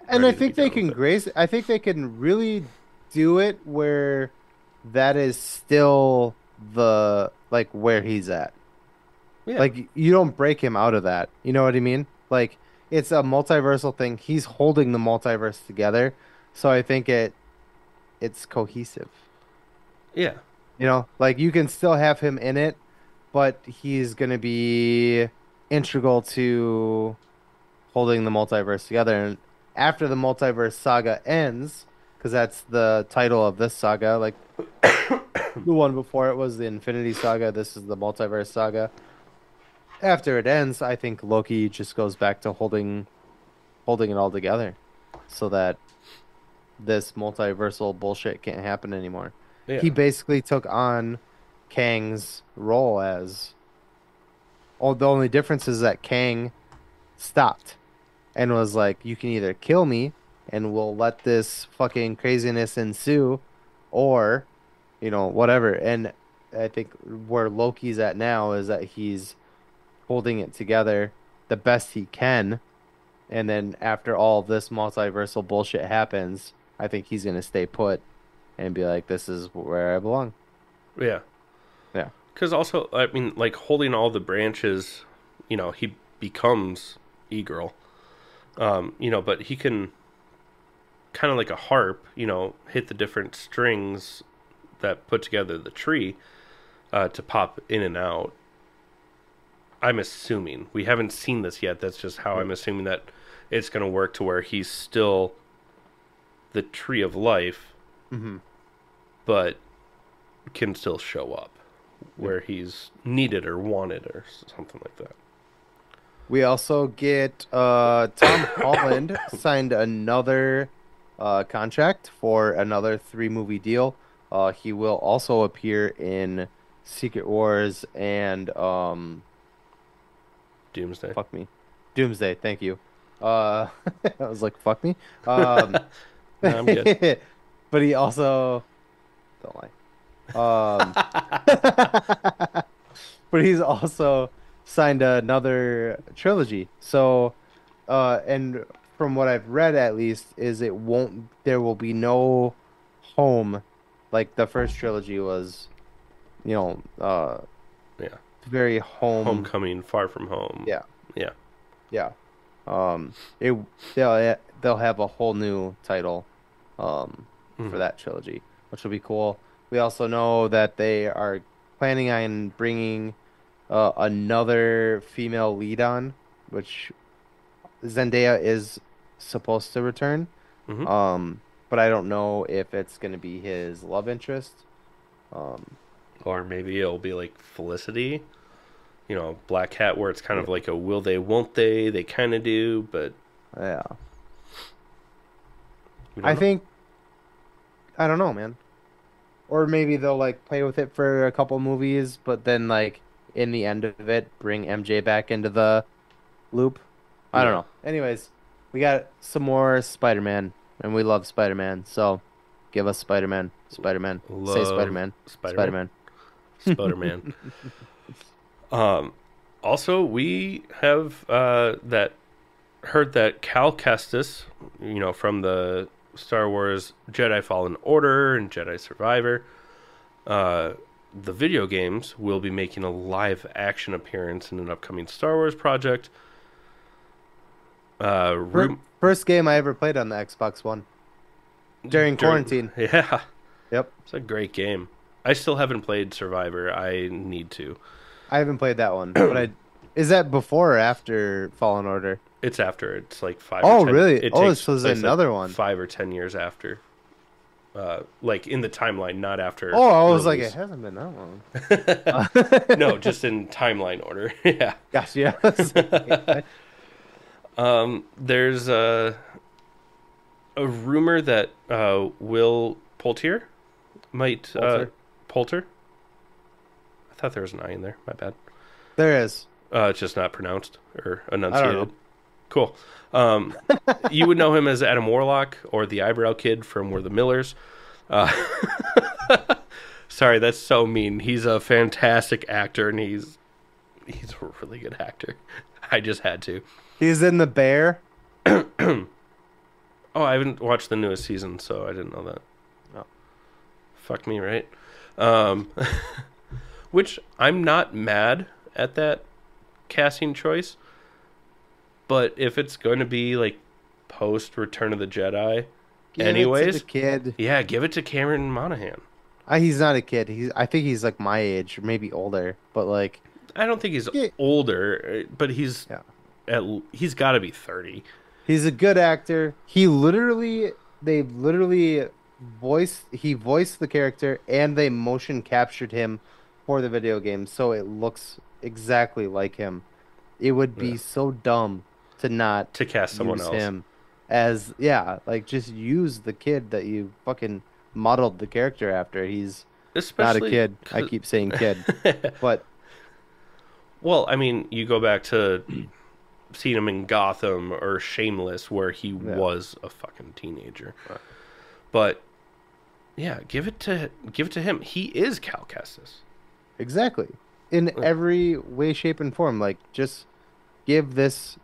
And I ready to think be they done can with it. grace. I think they can really do it where that is still the like where he's at. Yeah. Like you don't break him out of that. You know what I mean? Like it's a multiversal thing. He's holding the multiverse together. So I think it's cohesive. yeah. You know, like you can still have him in it, but he's going to be integral to holding the multiverse together. And after the multiverse saga ends, because that's the title of this saga, like the one before it was the Infinity Saga, this is the multiverse saga. After it ends, I think Loki just goes back to holding it all together so that this multiversal bullshit can't happen anymore. Yeah. He basically took on Kang's role as. Oh, the only difference is that Kang stopped and was like, "You can either kill me, and we'll let this fucking craziness ensue, or, you know, whatever." And I think where Loki's at now is that he's holding it together the best he can, and then after all this multiversal bullshit happens, I think he's gonna stay put and be like, "This is where I belong." Yeah. Yeah. Because also, I mean, like holding all the branches, you know, he becomes E-Girl. You know, but he can kind of like a harp, you know, hit the different strings that put together the tree to pop in and out. I'm assuming. We haven't seen this yet. That's just how I'm assuming that it's going to work to where he's still the tree of life, but can still show up where he's needed or wanted or something like that. We also get Tom Holland signed another contract for another 3-movie deal. He will also appear in Secret Wars and Doomsday. fuck me, Doomsday. Thank you. I was like, fuck me. No, I'm good. But he also don't lie. But he's also signed another trilogy. So, and from what I've read, at least, is there will be no home, like the first trilogy was, you know, Yeah. very Homecoming, Far From Home. Yeah. Yeah. Yeah. They'll have a whole new title for that trilogy, which will be cool. We also know that they are planning on bringing another female lead on, which Zendaya is supposed to return. But I don't know if it's going to be his love interest. Or maybe it'll be like Felicity, you know, Black Cat, where it's kind of like a will they, won't they? They kind of do, but Yeah. we don't I know. think I don't know, man. Or maybe they'll like play with it for a couple movies, but then like in the end of it, bring MJ back into the loop. I don't Yeah. know. Anyways, we got some more Spider-Man, and we love Spider-Man. So give us Spider-Man. Spider-Man. Say Love Spider-Man. Spider-Man. Spider-Man. Spider-Man. Also, we have heard that Cal Kestis, you know, from the Star Wars Jedi Fallen Order and Jedi Survivor, the video games, will be making a live action appearance in an upcoming Star Wars project. First game I ever played on the Xbox One during quarantine. Yeah. Yep. It's a great game. I still haven't played Survivor. I need to. I haven't played that one, but is that before or after Fallen Order? It's after. It's like 5 Oh, or 10. really? It Oh, takes so there's place another like one. 5 or 10 years after. Like in the timeline, not after. Oh, I was like, release. it hasn't been that long. No, just in timeline order. Yeah. Gosh, yeah. There's a rumor that Will Poulter might Poulter. I thought there was an I in there. My bad. There is. It's just not pronounced or I don't enunciated. know. Cool. You would know him as Adam Warlock or the Eyebrow Kid from We're the Millers. Sorry, that's so mean. He's a fantastic actor, and he's a really good actor. I just had to. He's in The Bear. Oh, I haven't watched the newest season, so I didn't know that. Oh. Fuck me, right? Which I'm not mad at that casting choice, but if it's going to be like post Return of the Jedi, Give anyways, it to the kid. yeah, give it to Cameron Monaghan. He's not a kid. I think he's like my age, or maybe older. But like, I don't think he's Yeah. older, but he's he's got to be 30. he's a good actor. He literally voiced the character, and they motion captured him for the video game, so it looks exactly like him. It would be so dumb to not To cast someone use else. him as like just use the kid that you fucking modeled the character after. He's not a Especially kid. I keep saying kid, but Well, I mean, you go back to seeing him in Gotham or Shameless, where he was a fucking teenager. But yeah, give it to him. He is Cal Kestis. exactly, in every way, shape, and form. Like, just give this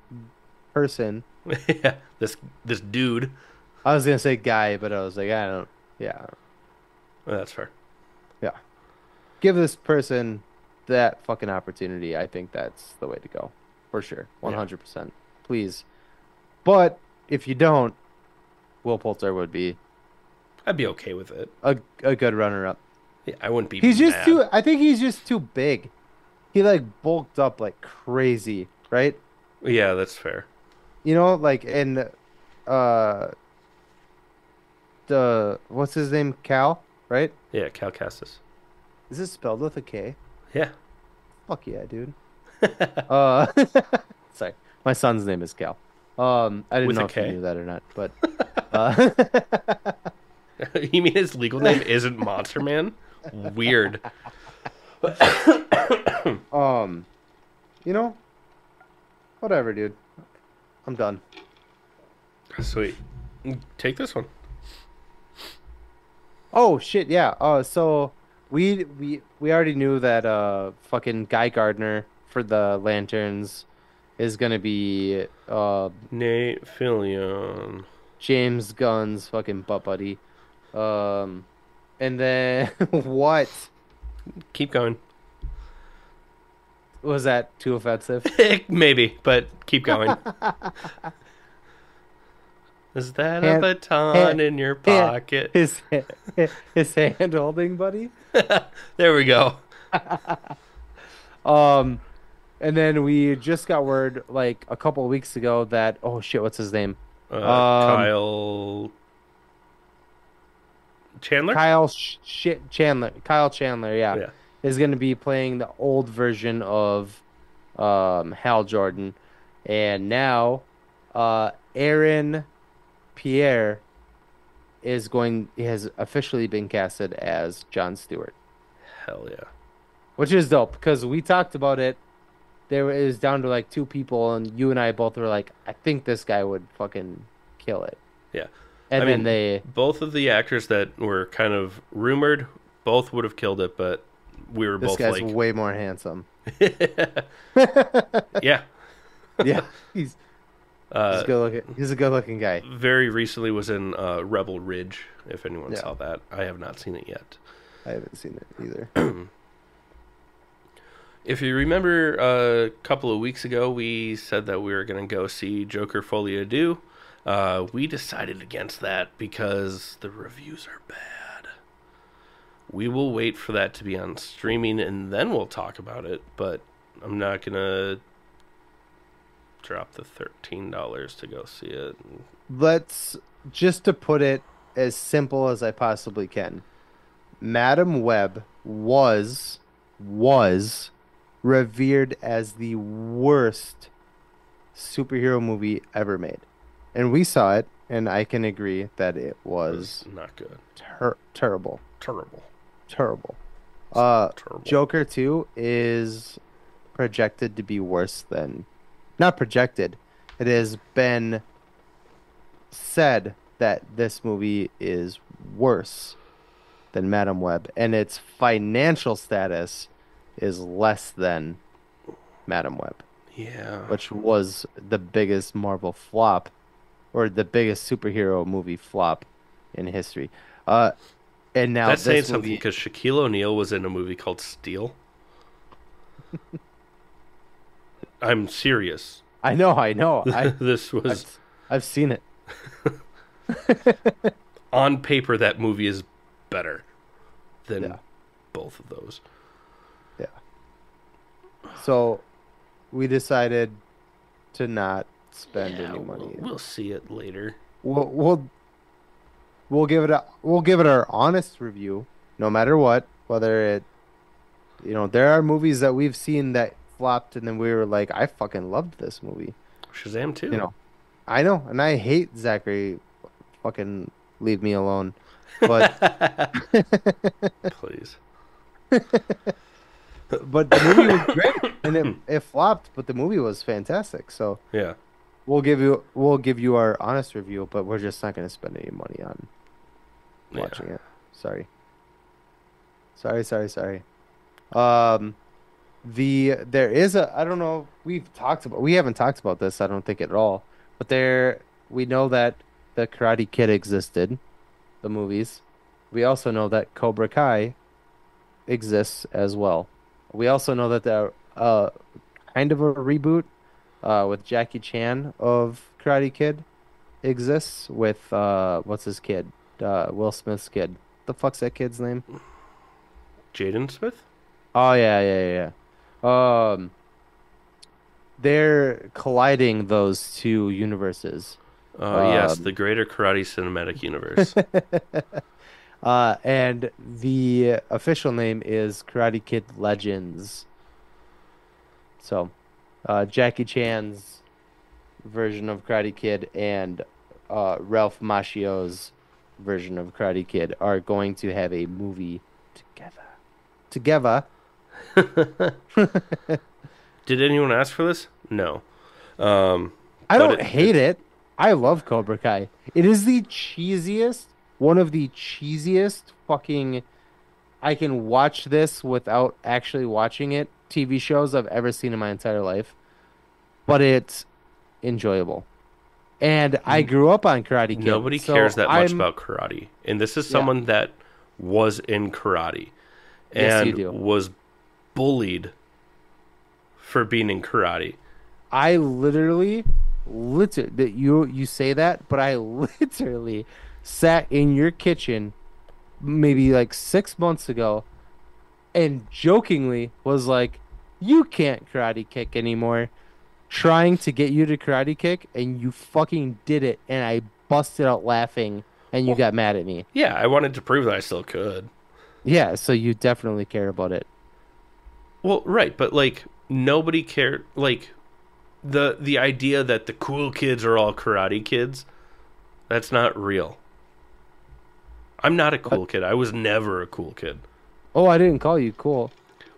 person. Yeah, this dude. I was gonna say guy, but I was like, I don't. Yeah, That's fair. yeah. Give this person that fucking opportunity. I think that's the way to go, for sure, 100%. Please, but if you don't, Will Poulter would be I'd be okay with it. a good runner-up. Yeah, I wouldn't be. He's just mad. too. I think he's just too big. He like bulked up like crazy, right? Yeah, that's fair. You know, like in the what's his name? Cal, right? Yeah, Cal Kestis. Is it spelled with a K? Yeah. Fuck yeah, dude. Sorry, my son's name is Cal. I didn't With know a if you K? knew that or not, but You mean his legal name isn't Monster Man? Weird. you know, whatever, dude. I'm done. Sweet. Take this one. Oh shit, yeah. So we already knew that fucking Guy Gardner for the Lanterns is gonna be Nate Fillion. James Gunn's fucking butt buddy. And then what Keep going. was that too offensive? Maybe, but keep going. Is that Hand- a baton hand- in your pocket? His hand holding buddy. There we go. And then we just got word like a couple of weeks ago that oh shit, what's his name? Kyle Chandler? Kyle Chandler. Kyle Chandler, Yeah. is going to be playing the old version of Hal Jordan, and now Aaron Pierre has officially been casted as Jon Stewart, Hell yeah. which is dope because we talked about it. It was down to like 2 people, and you and I both were like, I think this guy would fucking kill it. Yeah. And I then mean, they both of the actors that were kind of rumored, both would have killed it, but we were this both guy's like, way more handsome. yeah. Yeah, he's good looking. He's a good looking guy. Very recently was in Rebel Ridge, if anyone Yeah. saw that. I have not seen it yet. I haven't seen it either. If you remember a couple of weeks ago, we said that we were going to go see Joker Folie à Deux. We decided against that because the reviews are bad. We will wait for that to be on streaming and then we'll talk about it. But I'm not going to drop the $13 to go see it. Let's just to put it as simple as I possibly can. Madam Web was revered as the worst superhero movie ever made. And we saw it, and I can agree that it was not good. Terrible. Terrible. Terrible. Terrible. Joker 2 is projected to be worse than... Not projected. It has been said that this movie is worse than Madam Web, and its financial status is less than Madam Web. Yeah. Which was the biggest Marvel flop, or the biggest superhero movie flop in history. And now that's saying this something movie... because Shaquille O'Neal was in a movie called Steel. I'm serious. I know. This was... I've seen it. On paper, that movie is better than both of those. Yeah. So we decided to not spend any money. We'll see it later. We'll give it our honest review, no matter what. Whether it, there are movies that we've seen that flopped, and then we were like, I fucking loved this movie. Shazam 2. I know, and I hate Zachary. Fucking leave me alone. But please. But the movie was great, and it flopped, but the movie was fantastic. So yeah, we'll give you our honest review, but we're just not going to spend any money on watching it. Sorry. There is I don't know, we haven't talked about this, I don't think at all, but we know that the Karate Kid existed, the movies. We also know that Cobra Kai exists as well. We also know that there kind of a reboot with Jackie Chan of Karate Kid exists with what's his kid? Will Smith's kid. The fuck's that kid's name? Jaden Smith? Oh yeah. They're colliding those two universes. Yes, the greater Karate Cinematic Universe. And the official name is Karate Kid Legends. So, Jackie Chan's version of Karate Kid and Ralph Macchio's version of Karate Kid are going to have a movie together. Did anyone ask for this? No. I don't hate it. I love Cobra Kai. It is one of the cheesiest fucking... I can watch this without actually watching it. TV shows I've ever seen in my entire life. But it's enjoyable. And I grew up on Karate Kid. Nobody cares that much about karate. And this is someone that was in karate. And was bullied for being in karate. I literally you say that, but I literally sat in your kitchen maybe like 6 months ago and jokingly was like, you can't karate kick anymore, trying to get you to karate kick, and you fucking did it, and I busted out laughing, and you got mad at me. Yeah, I wanted to prove that I still could. Yeah, so you definitely care about it. Well, right, but like nobody cared. Like the idea that the cool kids are all karate kids, that's not real. I'm not a cool kid. I was never a cool kid. Oh, I didn't call you cool.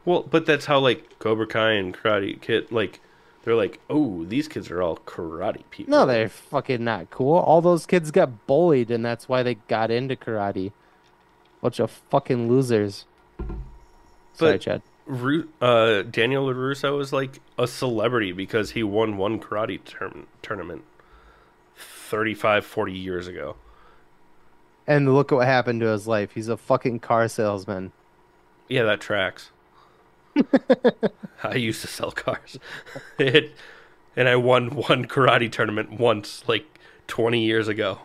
Well, but that's how like Cobra Kai and Karate Kid, like they're like, oh, these kids are all karate people. No, they're fucking not cool. All those kids got bullied, and that's why they got into karate. Bunch of fucking losers. Sorry, Chad. Daniel LaRusso is like a celebrity because he won one karate tournament 40 years ago. And look what happened to his life. He's a fucking car salesman. Yeah, that tracks. I used to sell cars. it, and I won one karate tournament once, like 20 years ago.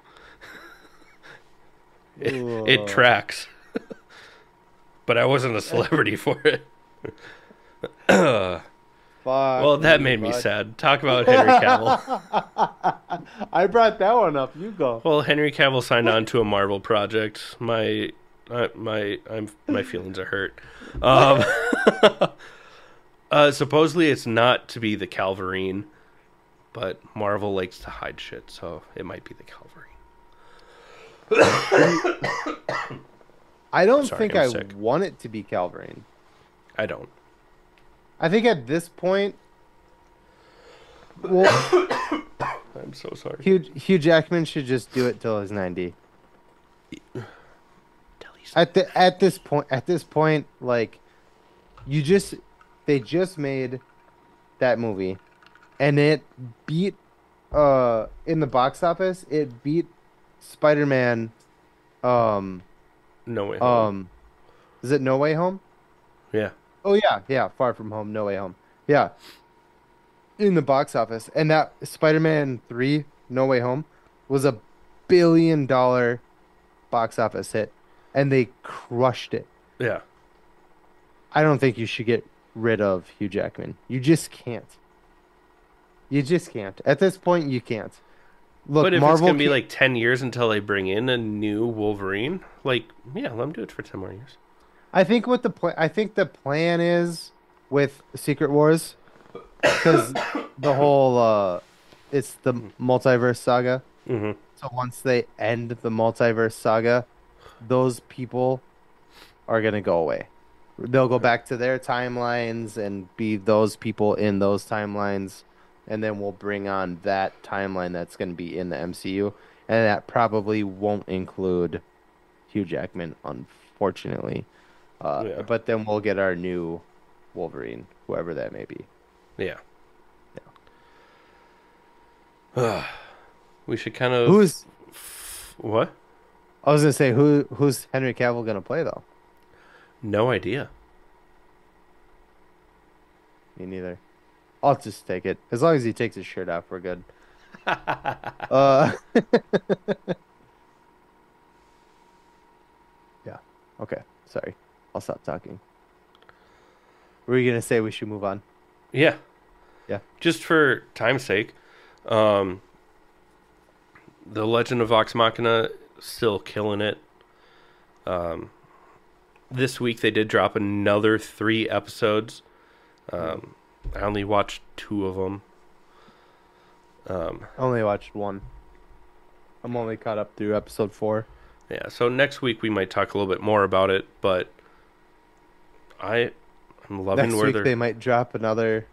It tracks. But I wasn't a celebrity for it. Well, that made me sad. Talk about Henry Cavill. I brought that one up. You go. Well, Henry Cavill signed on to a Marvel project. My feelings are hurt. Supposedly it's not to be the Calvarine, but Marvel likes to hide shit, so it might be the Calvarine. I don't Sorry, think I'm I sick. want it to be Calvarine. I don't. I think at this point, well, I'm so sorry. Hugh Jackman should just do it till he's 90. Till he's- At this point, like, they just made that movie, and it beat in the box office. It beat Spider-Man. No way. Home. Is it No Way Home? Yeah. Oh yeah, Far From Home, No Way Home. Yeah, in the box office, and that Spider-Man 3, No Way Home, was a $1 billion box office hit, and they crushed it. Yeah. I don't think you should get rid of Hugh Jackman. You just can't. You just can't. At this point, you can't. Look, But if Marvel it's gonna be can't- like 10 years until they bring in a new Wolverine, like, yeah, let them do it for 10 more years. I think what the plan is with Secret Wars, because the whole it's the multiverse saga. Mm-hmm. So once they end the multiverse saga, those people are gonna go away. They'll go back to their timelines and be those people in those timelines, and then we'll bring on that timeline that's gonna be in the MCU, and that probably won't include Hugh Jackman, unfortunately. Yeah. But then we'll get our new Wolverine, whoever that may be. Yeah. We should kind of... Who's What? I was gonna say who's Henry Cavill gonna play though? No idea. Me neither. I'll just take it. As long as he takes his shirt off, we're good. Yeah. Okay. Sorry. I'll stop talking. Were you gonna say we should move on? Yeah. Yeah. Just for time's sake, the Legend of Vox Machina still killing it. This week they did drop another 3 episodes. I only watched 2 of them. I only watched 1. I'm only caught up through episode 4. Yeah, so next week we might talk a little bit more about it, but I'm loving Next where week they're... they might drop another.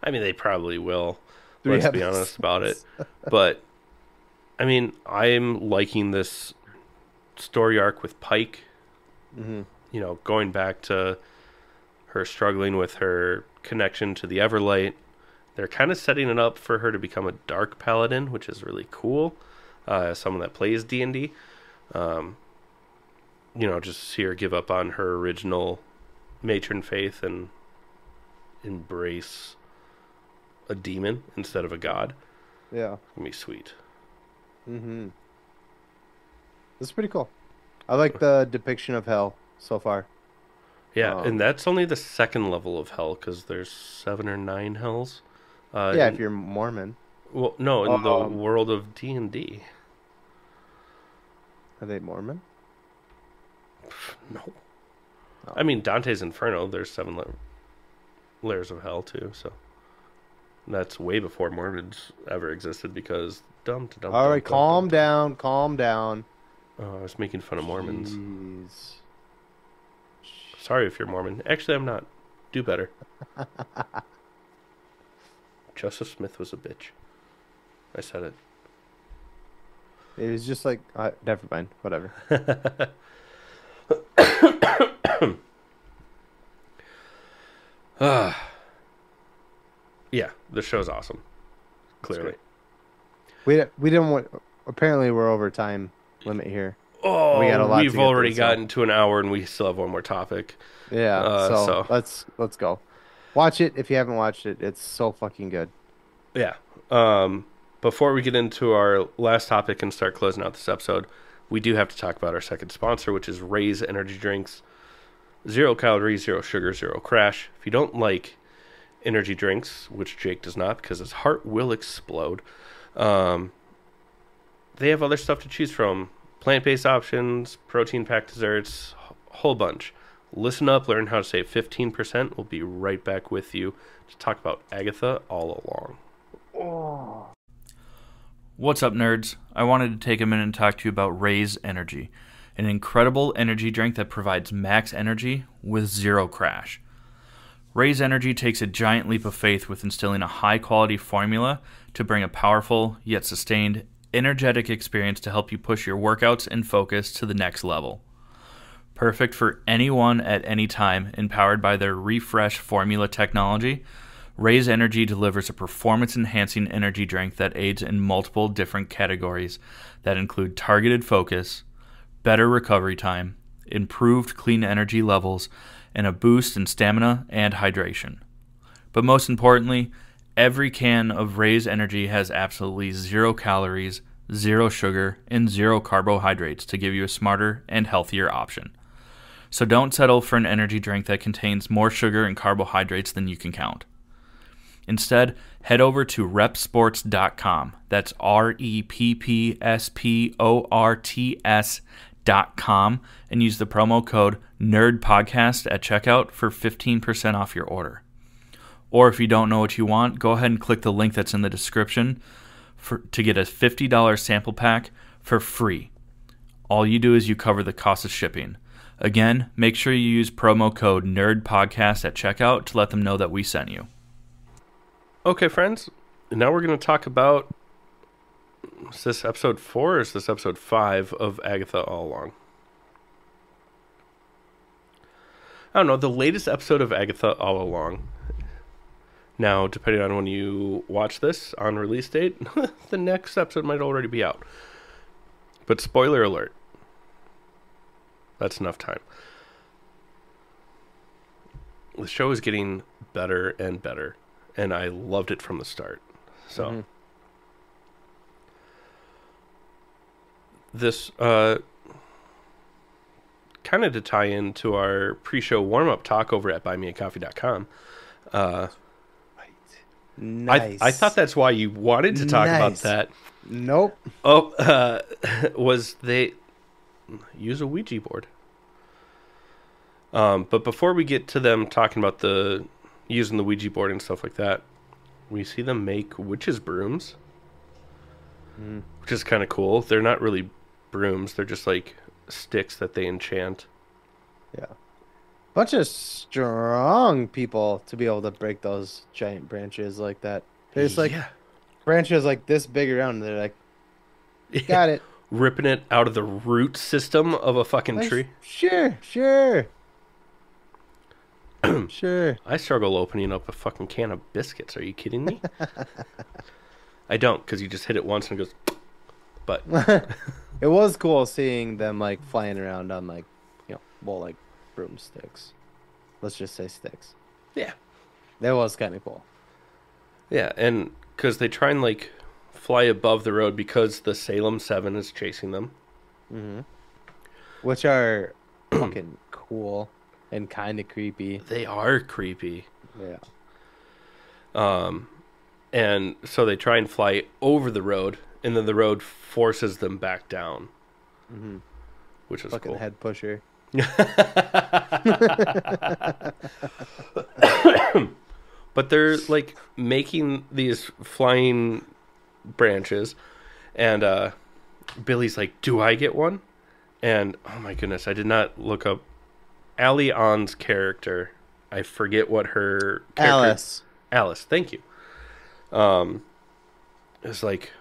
I mean, they probably will. 3 Let's be episodes. honest about it. But, I mean, I'm liking this story arc with Pike. Mm-hmm. You know, going back to her struggling with her connection to the Everlight. They're kind of setting it up for her to become a Dark Paladin, which is really cool. Someone that plays D&D. You know, just see her give up on her original matron faith and embrace a demon instead of a god. Yeah. Gonna be sweet. Mm-hmm. That's pretty cool. I like the depiction of hell so far. Yeah, and that's only the 2nd level of hell, because there's 7 or 9 hells. Yeah, if you're Mormon. Well, no, in the world of D&D. Are they Mormon? No. Oh. I mean, Dante's Inferno, there's 7 layers of hell, too, so... That's way before Mormons ever existed, because... All right, calm down. Oh, I was making fun of Mormons. Jeez. Sorry if you're Mormon. Actually, I'm not. Do better. Joseph Smith was a bitch. I said it. It was just like, never mind. Whatever. Yeah, the show's awesome. Clearly. We didn't want. Apparently, we're over time limit here. Oh, We got a lot to we've get already through, so- gotten to an hour and we still have one more topic. Yeah, so let's go. Watch it if you haven't watched it. It's so fucking good. Yeah. Before we get into our last topic and start closing out this episode, we do have to talk about our second sponsor, which is Raise Energy Drinks. 0 calories, 0 sugar, 0 crash. If you don't like energy drinks, which Jake does not because his heart will explode, they have other stuff to choose from. Plant-based options, protein-packed desserts, whole bunch. Listen up, learn how to save 15%. We'll be right back with you to talk about Agatha All Along. What's up, nerds? I wanted to take a minute and talk to you about Raise Energy, an incredible energy drink that provides max energy with 0 crash. Raise Energy takes a giant leap of faith with instilling a high-quality formula to bring a powerful, yet sustained, energetic experience to help you push your workouts and focus to the next level. Perfect for anyone at any time, empowered by their refresh formula technology, Raise Energy delivers a performance-enhancing energy drink that aids in multiple different categories that include targeted focus, better recovery time, improved clean energy levels, and a boost in stamina and hydration. But most importantly, every can of Raise Energy has absolutely 0 calories, 0 sugar, and 0 carbohydrates to give you a smarter and healthier option. So don't settle for an energy drink that contains more sugar and carbohydrates than you can count. Instead, head over to repsports.com. That's REPPSPORTS.com and use the promo code NERDPODCAST at checkout for 15% off your order. Or if you don't know what you want, go ahead and click the link that's in the description to get a $50 sample pack for free. All you do is you cover the cost of shipping. Again, make sure you use promo code NERDPODCAST at checkout to let them know that we sent you. Okay, friends, now we're going to talk about, is this episode 4 or is this episode 5 of Agatha All Along? I don't know, the latest episode of Agatha All Along. Now, depending on when you watch this on release date, the next episode might already be out. But spoiler alert. That's enough time. The show is getting better and better, and I loved it from the start. So, this, kind of to tie into our pre-show warm-up talk over at buymeacoffee.com, Nice. I thought that's why you wanted to talk about that. Nope. Oh, was they use a Ouija board. But before we get to them talking about using the Ouija board and stuff like that, we see them make witches' brooms, which is kind of cool. They're not really brooms. They're just like sticks that they enchant. Yeah. Bunch of strong people to be able to break those giant branches like that. There's like branches like this big around, and they're like, got it. Ripping it out of the root system of a fucking tree. Sure. Sure. I struggle opening up a fucking can of biscuits. Are you kidding me? I don't, because you just hit it once and it goes. But it was cool seeing them like flying around on like, like broomsticks. Let's just say sticks. Yeah. That was kind of cool. Yeah, and because they try and like fly above the road because the Salem 7 is chasing them. Mm-hmm. Which are fucking cool and kind of creepy. They are creepy. Yeah. And so they try and fly over the road, and then the road forces them back down. Mm-hmm. Which is fucking cool. Head pusher. But they're like making these flying branches, and Billy's like, "Do I get one?" And oh my goodness, I did not look up Ali On's character. I forget what her character. Alice, thank you. It's like,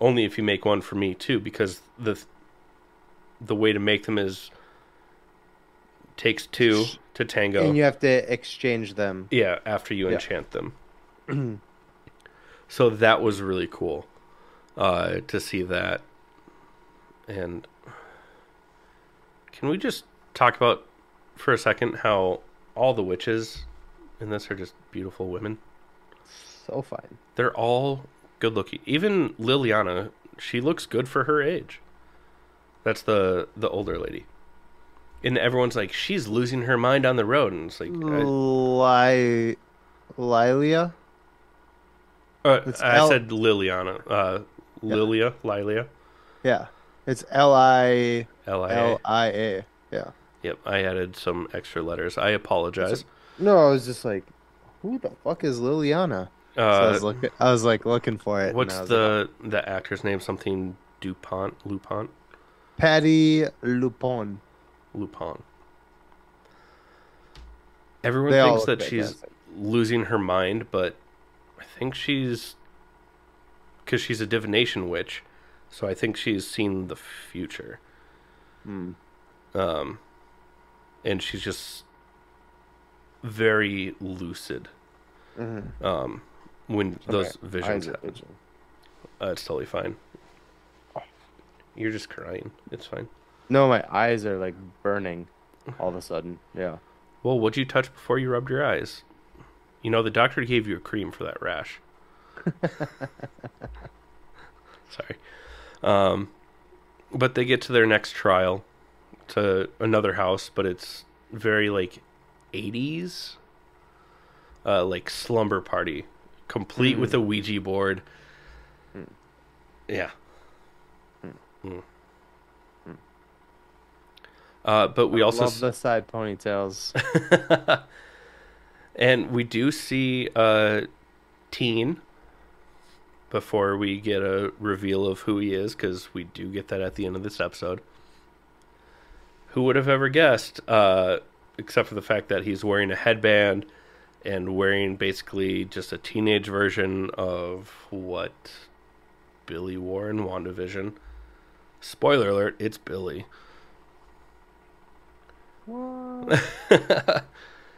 only if you make one for me too, because the way to make them is takes 2 to tango. And you have to exchange them. Yeah, after you enchant them. So that was really cool to see that. And Can we just talk about for a second how all the witches in this are just beautiful women? So fine. They're all good looking. Even Liliana, she looks good for her age. That's the older lady. And everyone's like, she's losing her mind on the road. And it's like... Lilia? I said Liliana. Lilia. Yeah. It's Lilia. Lia. Yeah. Yep, I added some extra letters. I apologize. No, I was just like, who the fuck is Liliana? So I was looking for it. What's the actor's name? Something Lupont? Patty Lupon. Everyone thinks that she's losing her mind, but I think she's... Because she's a divination witch, so I think she's seen the future. And she's just very lucid when those visions happen. It's totally fine. You're just crying. It's fine. No, my eyes are like burning all of a sudden. Yeah. Well, what'd you touch before you rubbed your eyes? You know, the doctor gave you a cream for that rash. Sorry. But they get to their next trial to another house, but it's very like 80s, like slumber party, complete with a Ouija board. Yeah. But we also love the side ponytails. And we do see Teen before we get a reveal of who he is, because we do get that at the end of this episode. Who would have ever guessed, except for the fact that he's wearing a headband and wearing basically just a teenage version of what Billy wore in WandaVision. Spoiler alert, it's Billy. What?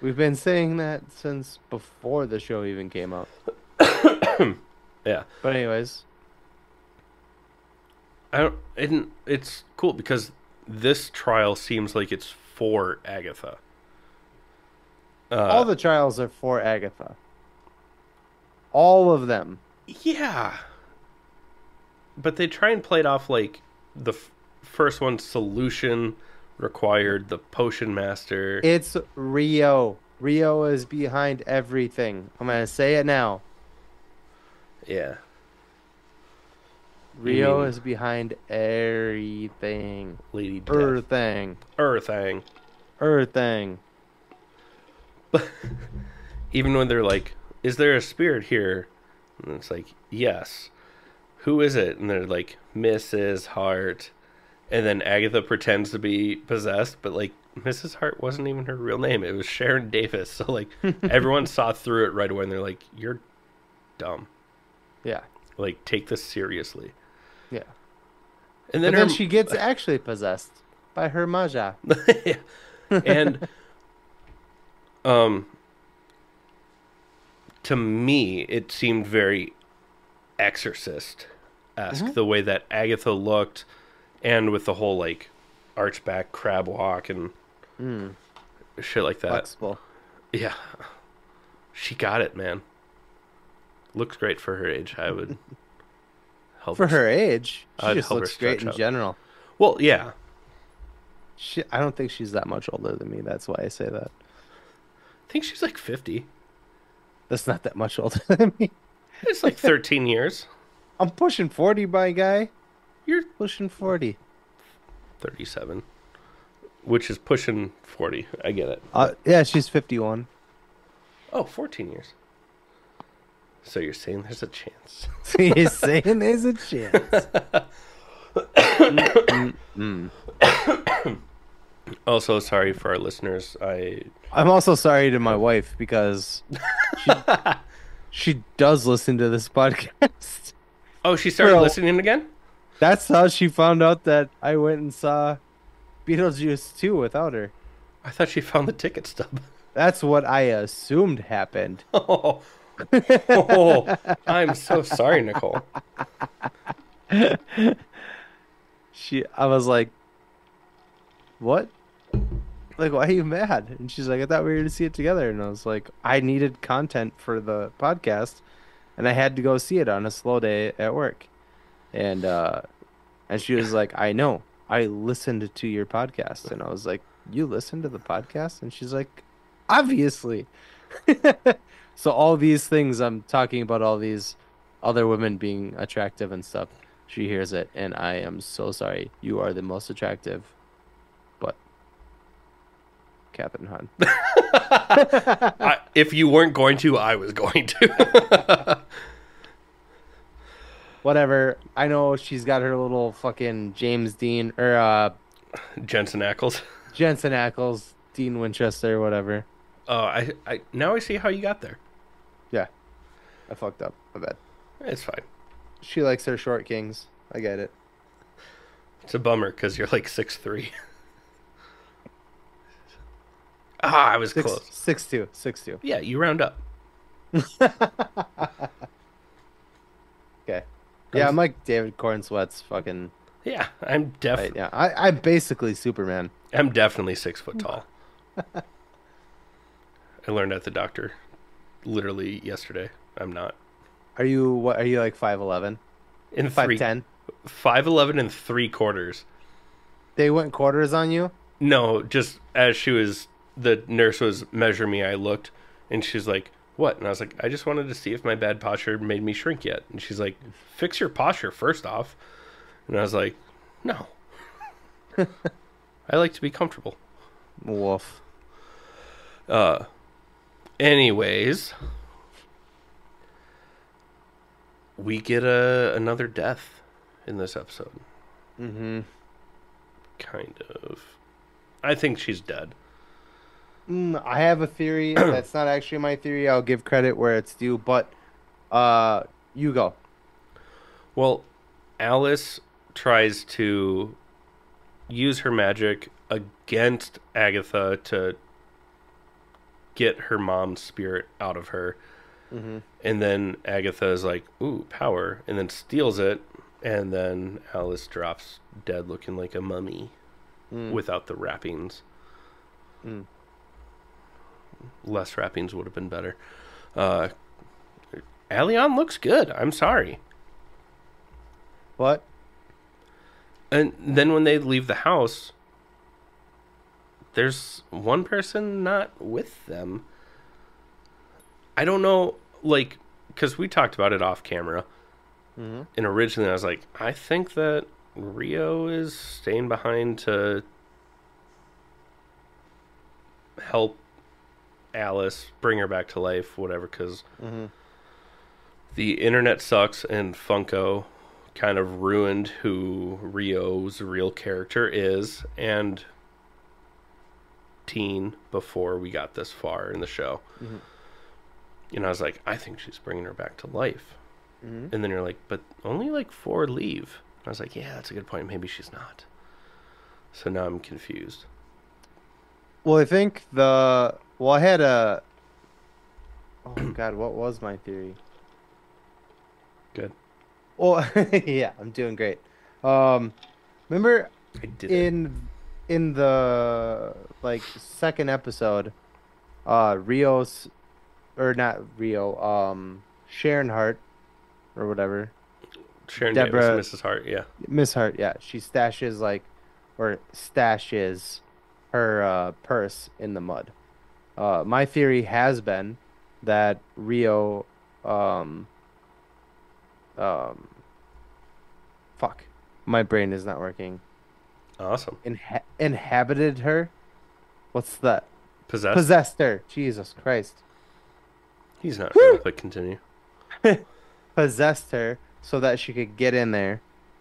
We've been saying that since before the show even came out. Yeah. But anyways. It's cool because this trial seems like it's for Agatha. All the trials are for Agatha. All of them. Yeah. But they try and play it off like the first one's solution required the potion master. It's Rio. Rio is behind everything. I'm going to say it now. Yeah. Rio is behind everything. Lady Death. Everything. But even when they're like, is there a spirit here? And it's like, yes. Who is it? And they're like, Mrs. Hart. And then Agatha pretends to be possessed, but like Mrs. Hart wasn't even her real name. It was Sharon Davis. So like everyone saw through it right away and they're like, you're dumb. Yeah. Like, take this seriously. Yeah. And then she gets actually possessed by her Maja. Yeah. And to me, it seemed very Exorcist-esque, the way that Agatha looked, and with the whole, like, archback crab walk and shit like that. Flexible. Yeah. She got it, man. Looks great for her age. I would help for her age. She I'd just help her looks great stretch in out. general. Well, yeah. I don't think she's that much older than me. That's why I say that. I think she's like 50. That's not that much older than me. It's like 13 years. I'm pushing 40, my guy. You're Pushing 40. 37. Which is pushing 40. I get it. Yeah, she's 51. Oh, 14 years. So you're saying there's a chance. So you're saying there's a chance. Also, sorry for our listeners. I'm also sorry to my wife because she does listen to this podcast. Oh, she started listening again? That's how she found out that I went and saw Beetlejuice 2 without her. I thought she found the ticket stub. That's what I assumed happened. Oh, oh, I'm so sorry, Nicole. I was like, what? Like, why are you mad? And she's like, I thought we were going to see it together. And I was like, I needed content for the podcast, and I had to go see it on a slow day at work. And she was like, I know. I listened to your podcast. And I was like, you listened to the podcast? And she's like, obviously. So all these things I'm talking about, all these other women being attractive and stuff, she hears it, and I am so sorry. You are the most attractive, but Catherine Hahn. If you weren't going to, I was going to. Whatever. I know she's got her little fucking James Dean or Jensen Ackles. Jensen Ackles, Dean Winchester, whatever. Oh, I now I see how you got there. Yeah, I fucked up. My bad. It's fine. She likes her short kings. I get it. It's a bummer because you're like 6'3". I was close. 6'2", 6'2". Yeah, you round up. Okay. Yeah, I'm like David Cornsweat's fucking. Yeah, I'm definitely. Yeah, I'm basically Superman. I'm definitely 6 foot tall. I learned at the doctor literally yesterday. I'm not. Are you what? Are you like 5'11"? In 5'10"? 5'11" and 3/4. They went quarters on you? No, just as the nurse was measuring me, I looked, and she's like, "What?" And I was like, "I just wanted to see if my bad posture made me shrink yet." And she's like, "Fix your posture first off." And I was like, "No, I like to be comfortable." Woof. Anyways, we get another death in this episode. Mm-hmm. Kind of. I think she's dead. I have a theory. That's not actually my theory. I'll give credit where it's due, but you go. Well, Alice tries to use her magic against Agatha to get her mom's spirit out of her. Mm-hmm. And then Agatha is like, ooh, power, and then steals it, and then Alice drops dead looking like a mummy without the wrappings. Less wrappings would have been better. Allion looks good. I'm sorry. What? And then when they leave the house, there's one person not with them. I don't know, like, because we talked about it off camera. Mm-hmm. And originally I was like, I think that Rio is staying behind to help Alice, bring her back to life, whatever, because the internet sucks and Funko kind of ruined who Rio's real character is and teen before we got this far in the show. Mm-hmm. And I was like, I think she's bringing her back to life. Mm-hmm. And then you're like, but only like 4 leave. I was like, yeah, that's a good point. Maybe she's not. So now I'm confused. Well, I think I had a... Oh, God, what was my theory? Good. Well, yeah, I'm doing great. Remember I did in the, like, second episode, Rio's... Or not Rio, Sharon Hart, or whatever. Sharon Deborah, Davis, Mrs. Hart, yeah. Miss Hart, yeah. She stashes her purse in the mud. My theory has been that Rio, fuck, my brain is not working. Awesome. Inhabited her. What's that? Possessed her. Jesus Christ. He's not real, but continue. Possessed her so that she could get in there,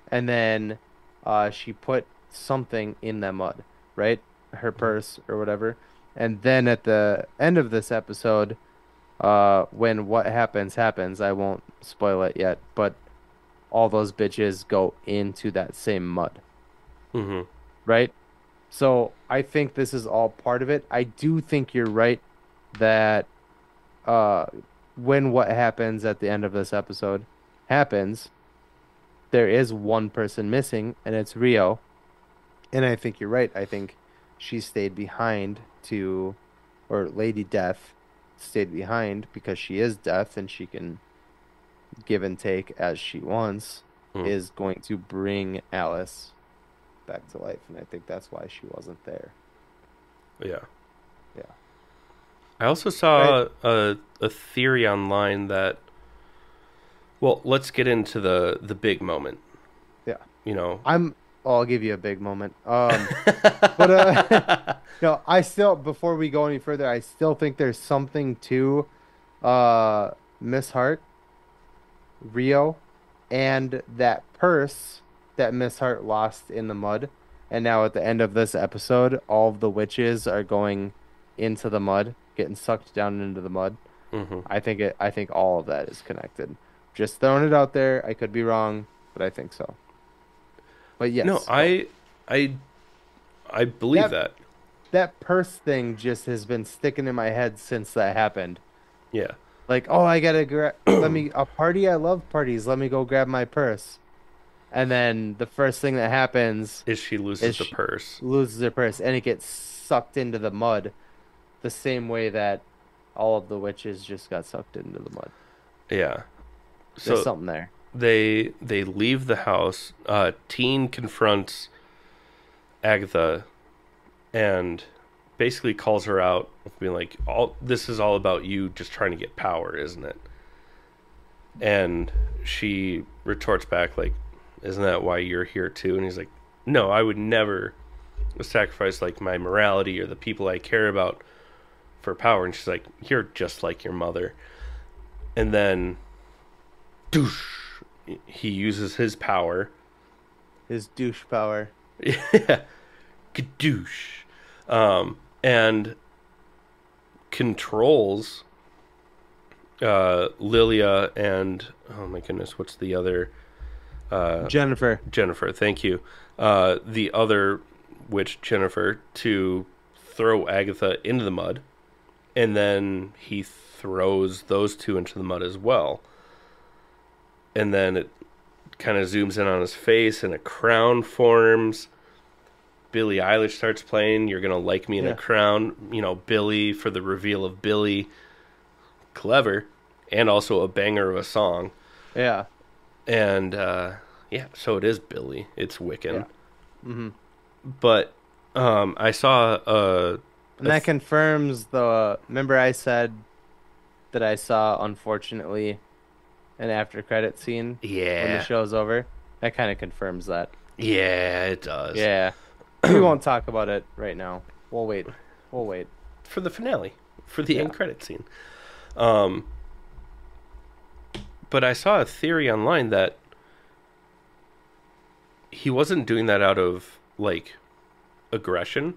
and then she put something in the mud, right? Her purse or whatever. And then at the end of this episode, when what happens, I won't spoil it yet, but all those bitches go into that same mud. Mm-hmm. Right? So I think this is all part of it. I do think you're right that when what happens at the end of this episode happens, there is one person missing, and it's Rio. And I think you're right. I think she stayed behind or Lady Death stayed behind because she is Death and she can give and take as she wants, is going to bring Alice back to life. And I think that's why she wasn't there. Yeah. Yeah. I also saw a theory online that, well, let's get into the big moment. Yeah. You know, I'll give you a big moment. But no, I still, before we go any further, I still think there's something to Miss Hart, Rio, and that purse that Miss Hart lost in the mud. And now at the end of this episode, all of the witches are going into the mud, getting sucked down into the mud. I think all of that is connected. Just throwing it out there. I could be wrong, but I think so. But yes. No, I believe that. That purse thing just has been sticking in my head since that happened. Yeah. Like, oh, I gotta grab. A party. I love parties. Let me go grab my purse. And then the first thing that happens is she loses the purse. Loses her purse, and it gets sucked into the mud, the same way that all of the witches just got sucked into the mud. Yeah. So there's something there. They leave the house. Teen confronts Agatha and basically calls her out, being like, this is all about you just trying to get power, isn't it? And she retorts back like, isn't that why you're here too? And he's like, no, I would never sacrifice like my morality or the people I care about for power. And she's like, you're just like your mother. And then douche, he uses his power. His douche power. Yeah. Kadoosh. And controls Lilia and, oh my goodness, what's the other? Jennifer. Jennifer, thank you. The other witch, Jennifer, to throw Agatha into the mud. And then he throws those two into the mud as well. And then it kind of zooms in on his face and a crown forms. Billie Eilish starts playing You're Gonna Like Me in a Crown. You know, Billie for the reveal of Billie. Clever. And also a banger of a song. Yeah. And, so it is Billie. It's Wiccan. Yeah. Mm-hmm. But I saw and that confirms remember I said that I saw, unfortunately, an after credit scene when the show's over? That kind of confirms that. Yeah, it does. Yeah. We won't talk about it right now. We'll wait. For the finale. For the end credit scene. But I saw a theory online that he wasn't doing that out of, like, aggression.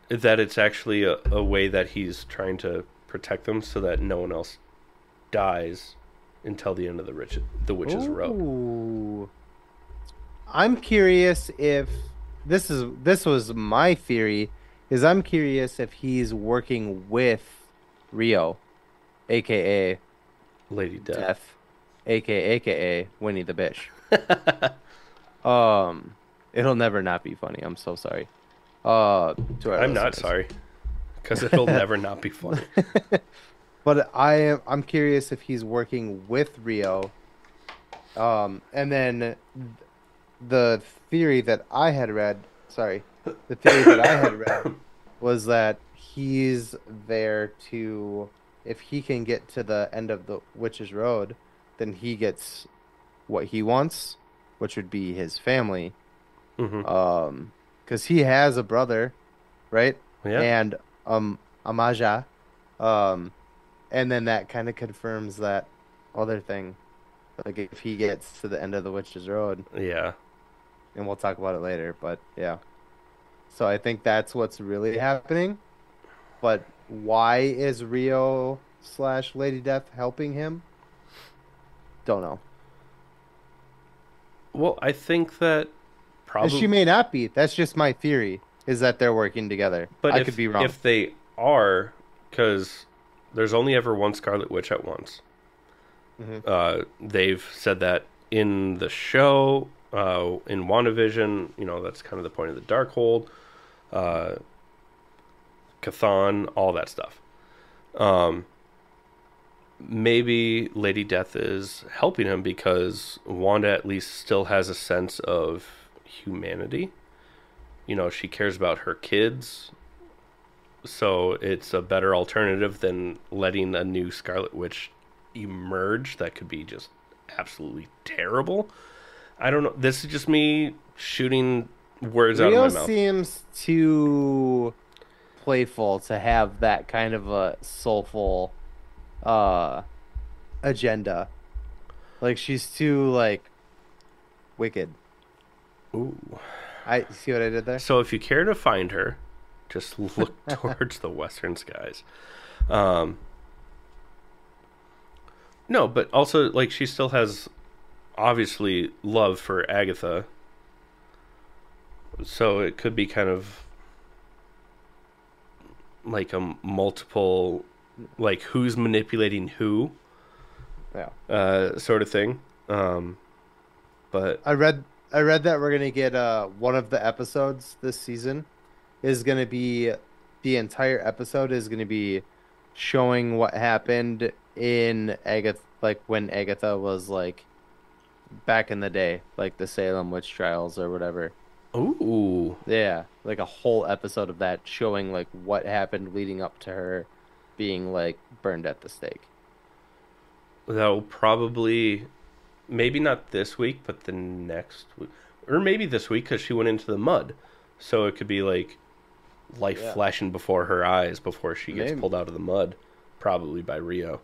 That it's actually a way that he's trying to protect them so that no one else dies until the end of the Witch's Road. I'm curious if this was my theory. I'm curious if he's working with Rio, aka Lady Death, aka Winnie the Bish. It'll never not be funny. I'm so sorry. I'm not sorry, because it'll never not be funny. But I'm curious if he's working with Rio. And then the theory that I had read was that he's there to, if he can get to the end of the Witch's Road, then he gets what he wants, which would be his family. Mm-hmm. Because he has a brother, right? Yeah. And Amaja. And then that kind of confirms that other thing. Like, if he gets to the end of the Witch's Road. Yeah. And we'll talk about it later, but yeah. So I think that's what's really happening. But why is Rio / Lady Death helping him? Don't know. Well, I think that probably... She may not be. That's just my theory, is that they're working together. But I could be wrong. If they are, because there's only ever one Scarlet Witch at once. Mm-hmm. They've said that in the show, in WandaVision, that's kind of the point of the Darkhold. Chthon, all that stuff. Maybe Lady Death is helping him because Wanda at least still has a sense of humanity. You know, she cares about her kids. So it's a better alternative than letting a new Scarlet Witch emerge that could be just absolutely terrible. I don't know. This is just me shooting words out Rio of my mouth. seems too playful to have that kind of a soulful agenda. Like, she's too, like, wicked. Ooh. I see what I did there? So if you care to find her, just look towards the western skies. No, but also, like, she still has, obviously, love for Agatha. So it could be kind of like a multiple, like, who's manipulating who, sort of thing. But I read that we're gonna get one of the episodes this season is gonna be the entire episode is gonna be showing what happened in Agatha, like when Agatha was like back in the day, like the Salem witch trials or whatever. ooh, Yeah, like a whole episode of that showing like what happened leading up to her being like burned at the stake. that'll probably, maybe not this week, but the next week, or maybe this week because she went into the mud. So it could be like life flashing before her eyes before she gets pulled out of the mud, probably by Rio.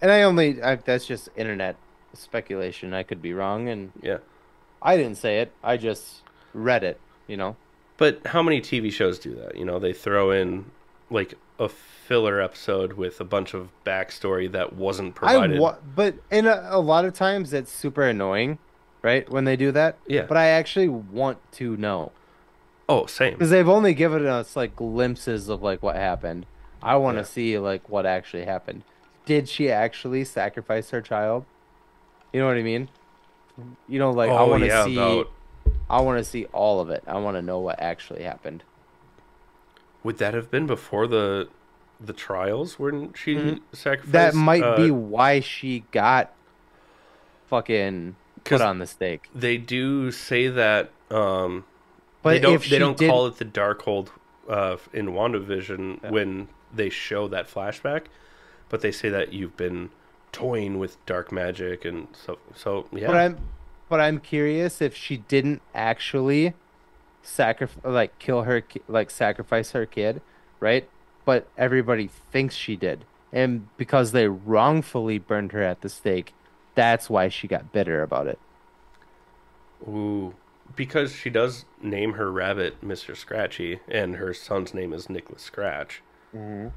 And that's just internet speculation. I could be wrong, and Yeah. I didn't say it. I just read it, you know? But how many TV shows do that? You know, they throw in like a filler episode with a bunch of backstory that wasn't provided. But in a lot of times it's super annoying, right? When they do that. Yeah. But I actually want to know. Oh, same. Because they've only given us like glimpses of like what happened. I want to see like what actually happened. Did she actually sacrifice her child? You know what I mean? You know, like I want to see. I want to see all of it. I want to know what actually happened. Would that have been before the trials when she sacrificed? That might be why she got fucking put on the stake. They do say that. But they don't. if They don't did... call it the Darkhold in WandaVision when they show that flashback, but they say that you've been toying with dark magic and so yeah. But I'm curious if she didn't actually sacrifice her kid, right? But everybody thinks she did. And because they wrongfully burned her at the stake, that's why she got bitter about it. Ooh, because she does name her rabbit Mr. Scratchy, and her son's name is Nicholas Scratch. Mm-hmm.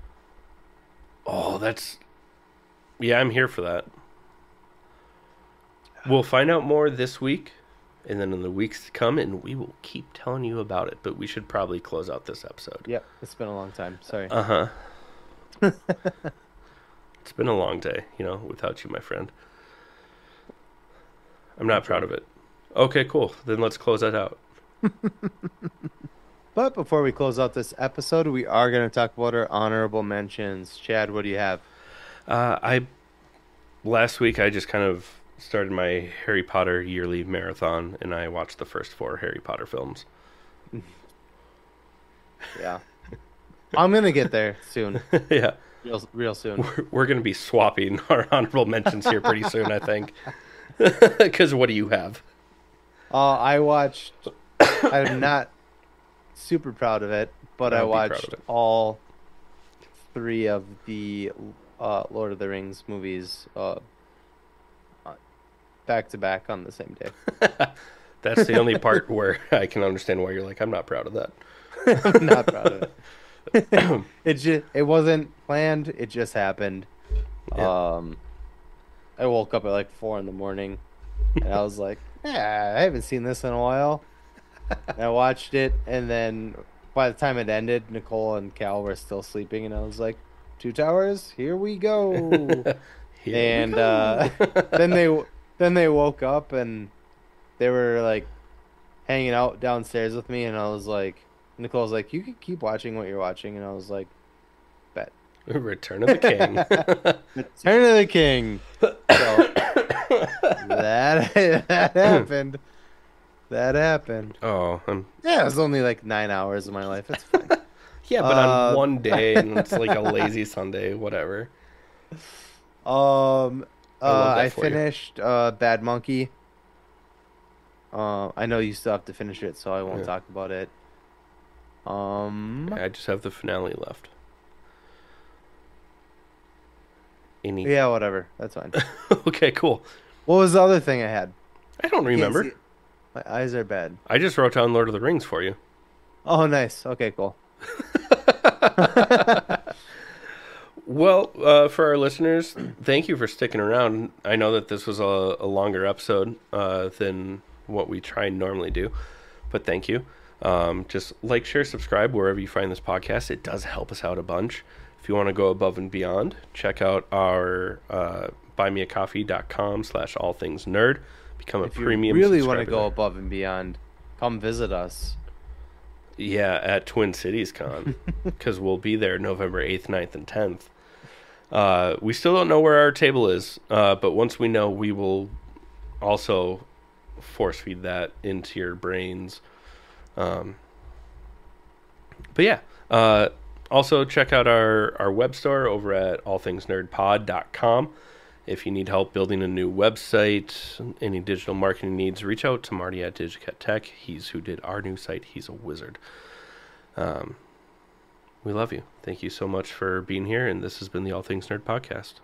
Oh, yeah, I'm here for that. We'll find out more this week, and then in the weeks to come, and we will keep telling you about it. But we should probably close out this episode. Yep, it's been a long time. Sorry. Uh-huh. It's been a long day, without you, my friend. I'm not proud of it. Okay, cool. Then let's close that out. But before we close out this episode, we are going to talk about our honorable mentions. Chad, what do you have? Last week I just kind of started my Harry Potter yearly marathon, and I watched the first 4 Harry Potter films. Yeah. I'm going to get there soon. Yeah. Real soon. We're going to be swapping our honorable mentions here pretty soon, I think. Because what do you have? I'm not super proud of it, but I watched all 3 of the Lord of the Rings movies back to back on the same day. That's the only part where I can understand why you're like, I'm not proud of that. I'm not proud of it. It wasn't planned. It just happened. Yeah. I woke up at like 4 a.m, and I was like, "Yeah, I haven't seen this in a while." And I watched it, and then by the time it ended, Nicole and Cal were still sleeping, and I was like, 2 Towers, here we go. Then they woke up and they were like hanging out downstairs with me, and I was like, Nicole's like, you can keep watching what you're watching, and I was like, bet. Return of the King. Return of the King. So that happened. That happened. Oh, Yeah, it was only like 9 hours of my life. It's fine. yeah, but on one day, and it's like a lazy Sunday, whatever. I finished Bad Monkey. I know you still have to finish it, so I won't talk about it. I just have the finale left. Yeah, whatever. That's fine. Okay, cool. What was the other thing I had? I don't remember. My eyes are bad. I just wrote down Lord of the Rings for you. Oh, nice. Okay, cool. Well, for our listeners, thank you for sticking around. I know that this was a longer episode than what we try and normally do, but thank you. Just like, share, subscribe wherever you find this podcast. It does help us out a bunch. If you want to go above and beyond, check out our buymeacoffee.com/allthingsnerd. Become a premium subscriber. If you really want to go above and beyond, come visit us. Yeah, at Twin Cities Con, because we'll be there November 8th, 9th, and 10th. We still don't know where our table is, but once we know, we will also force feed that into your brains. But yeah, also check out our web store over at allthingsnerdpod.com. If you need help building a new website, any digital marketing needs, reach out to Marty at DigiCat Tech. He's who did our new site. He's a wizard. We love you. Thank you so much for being here, and this has been the All Things Nerd Podcast.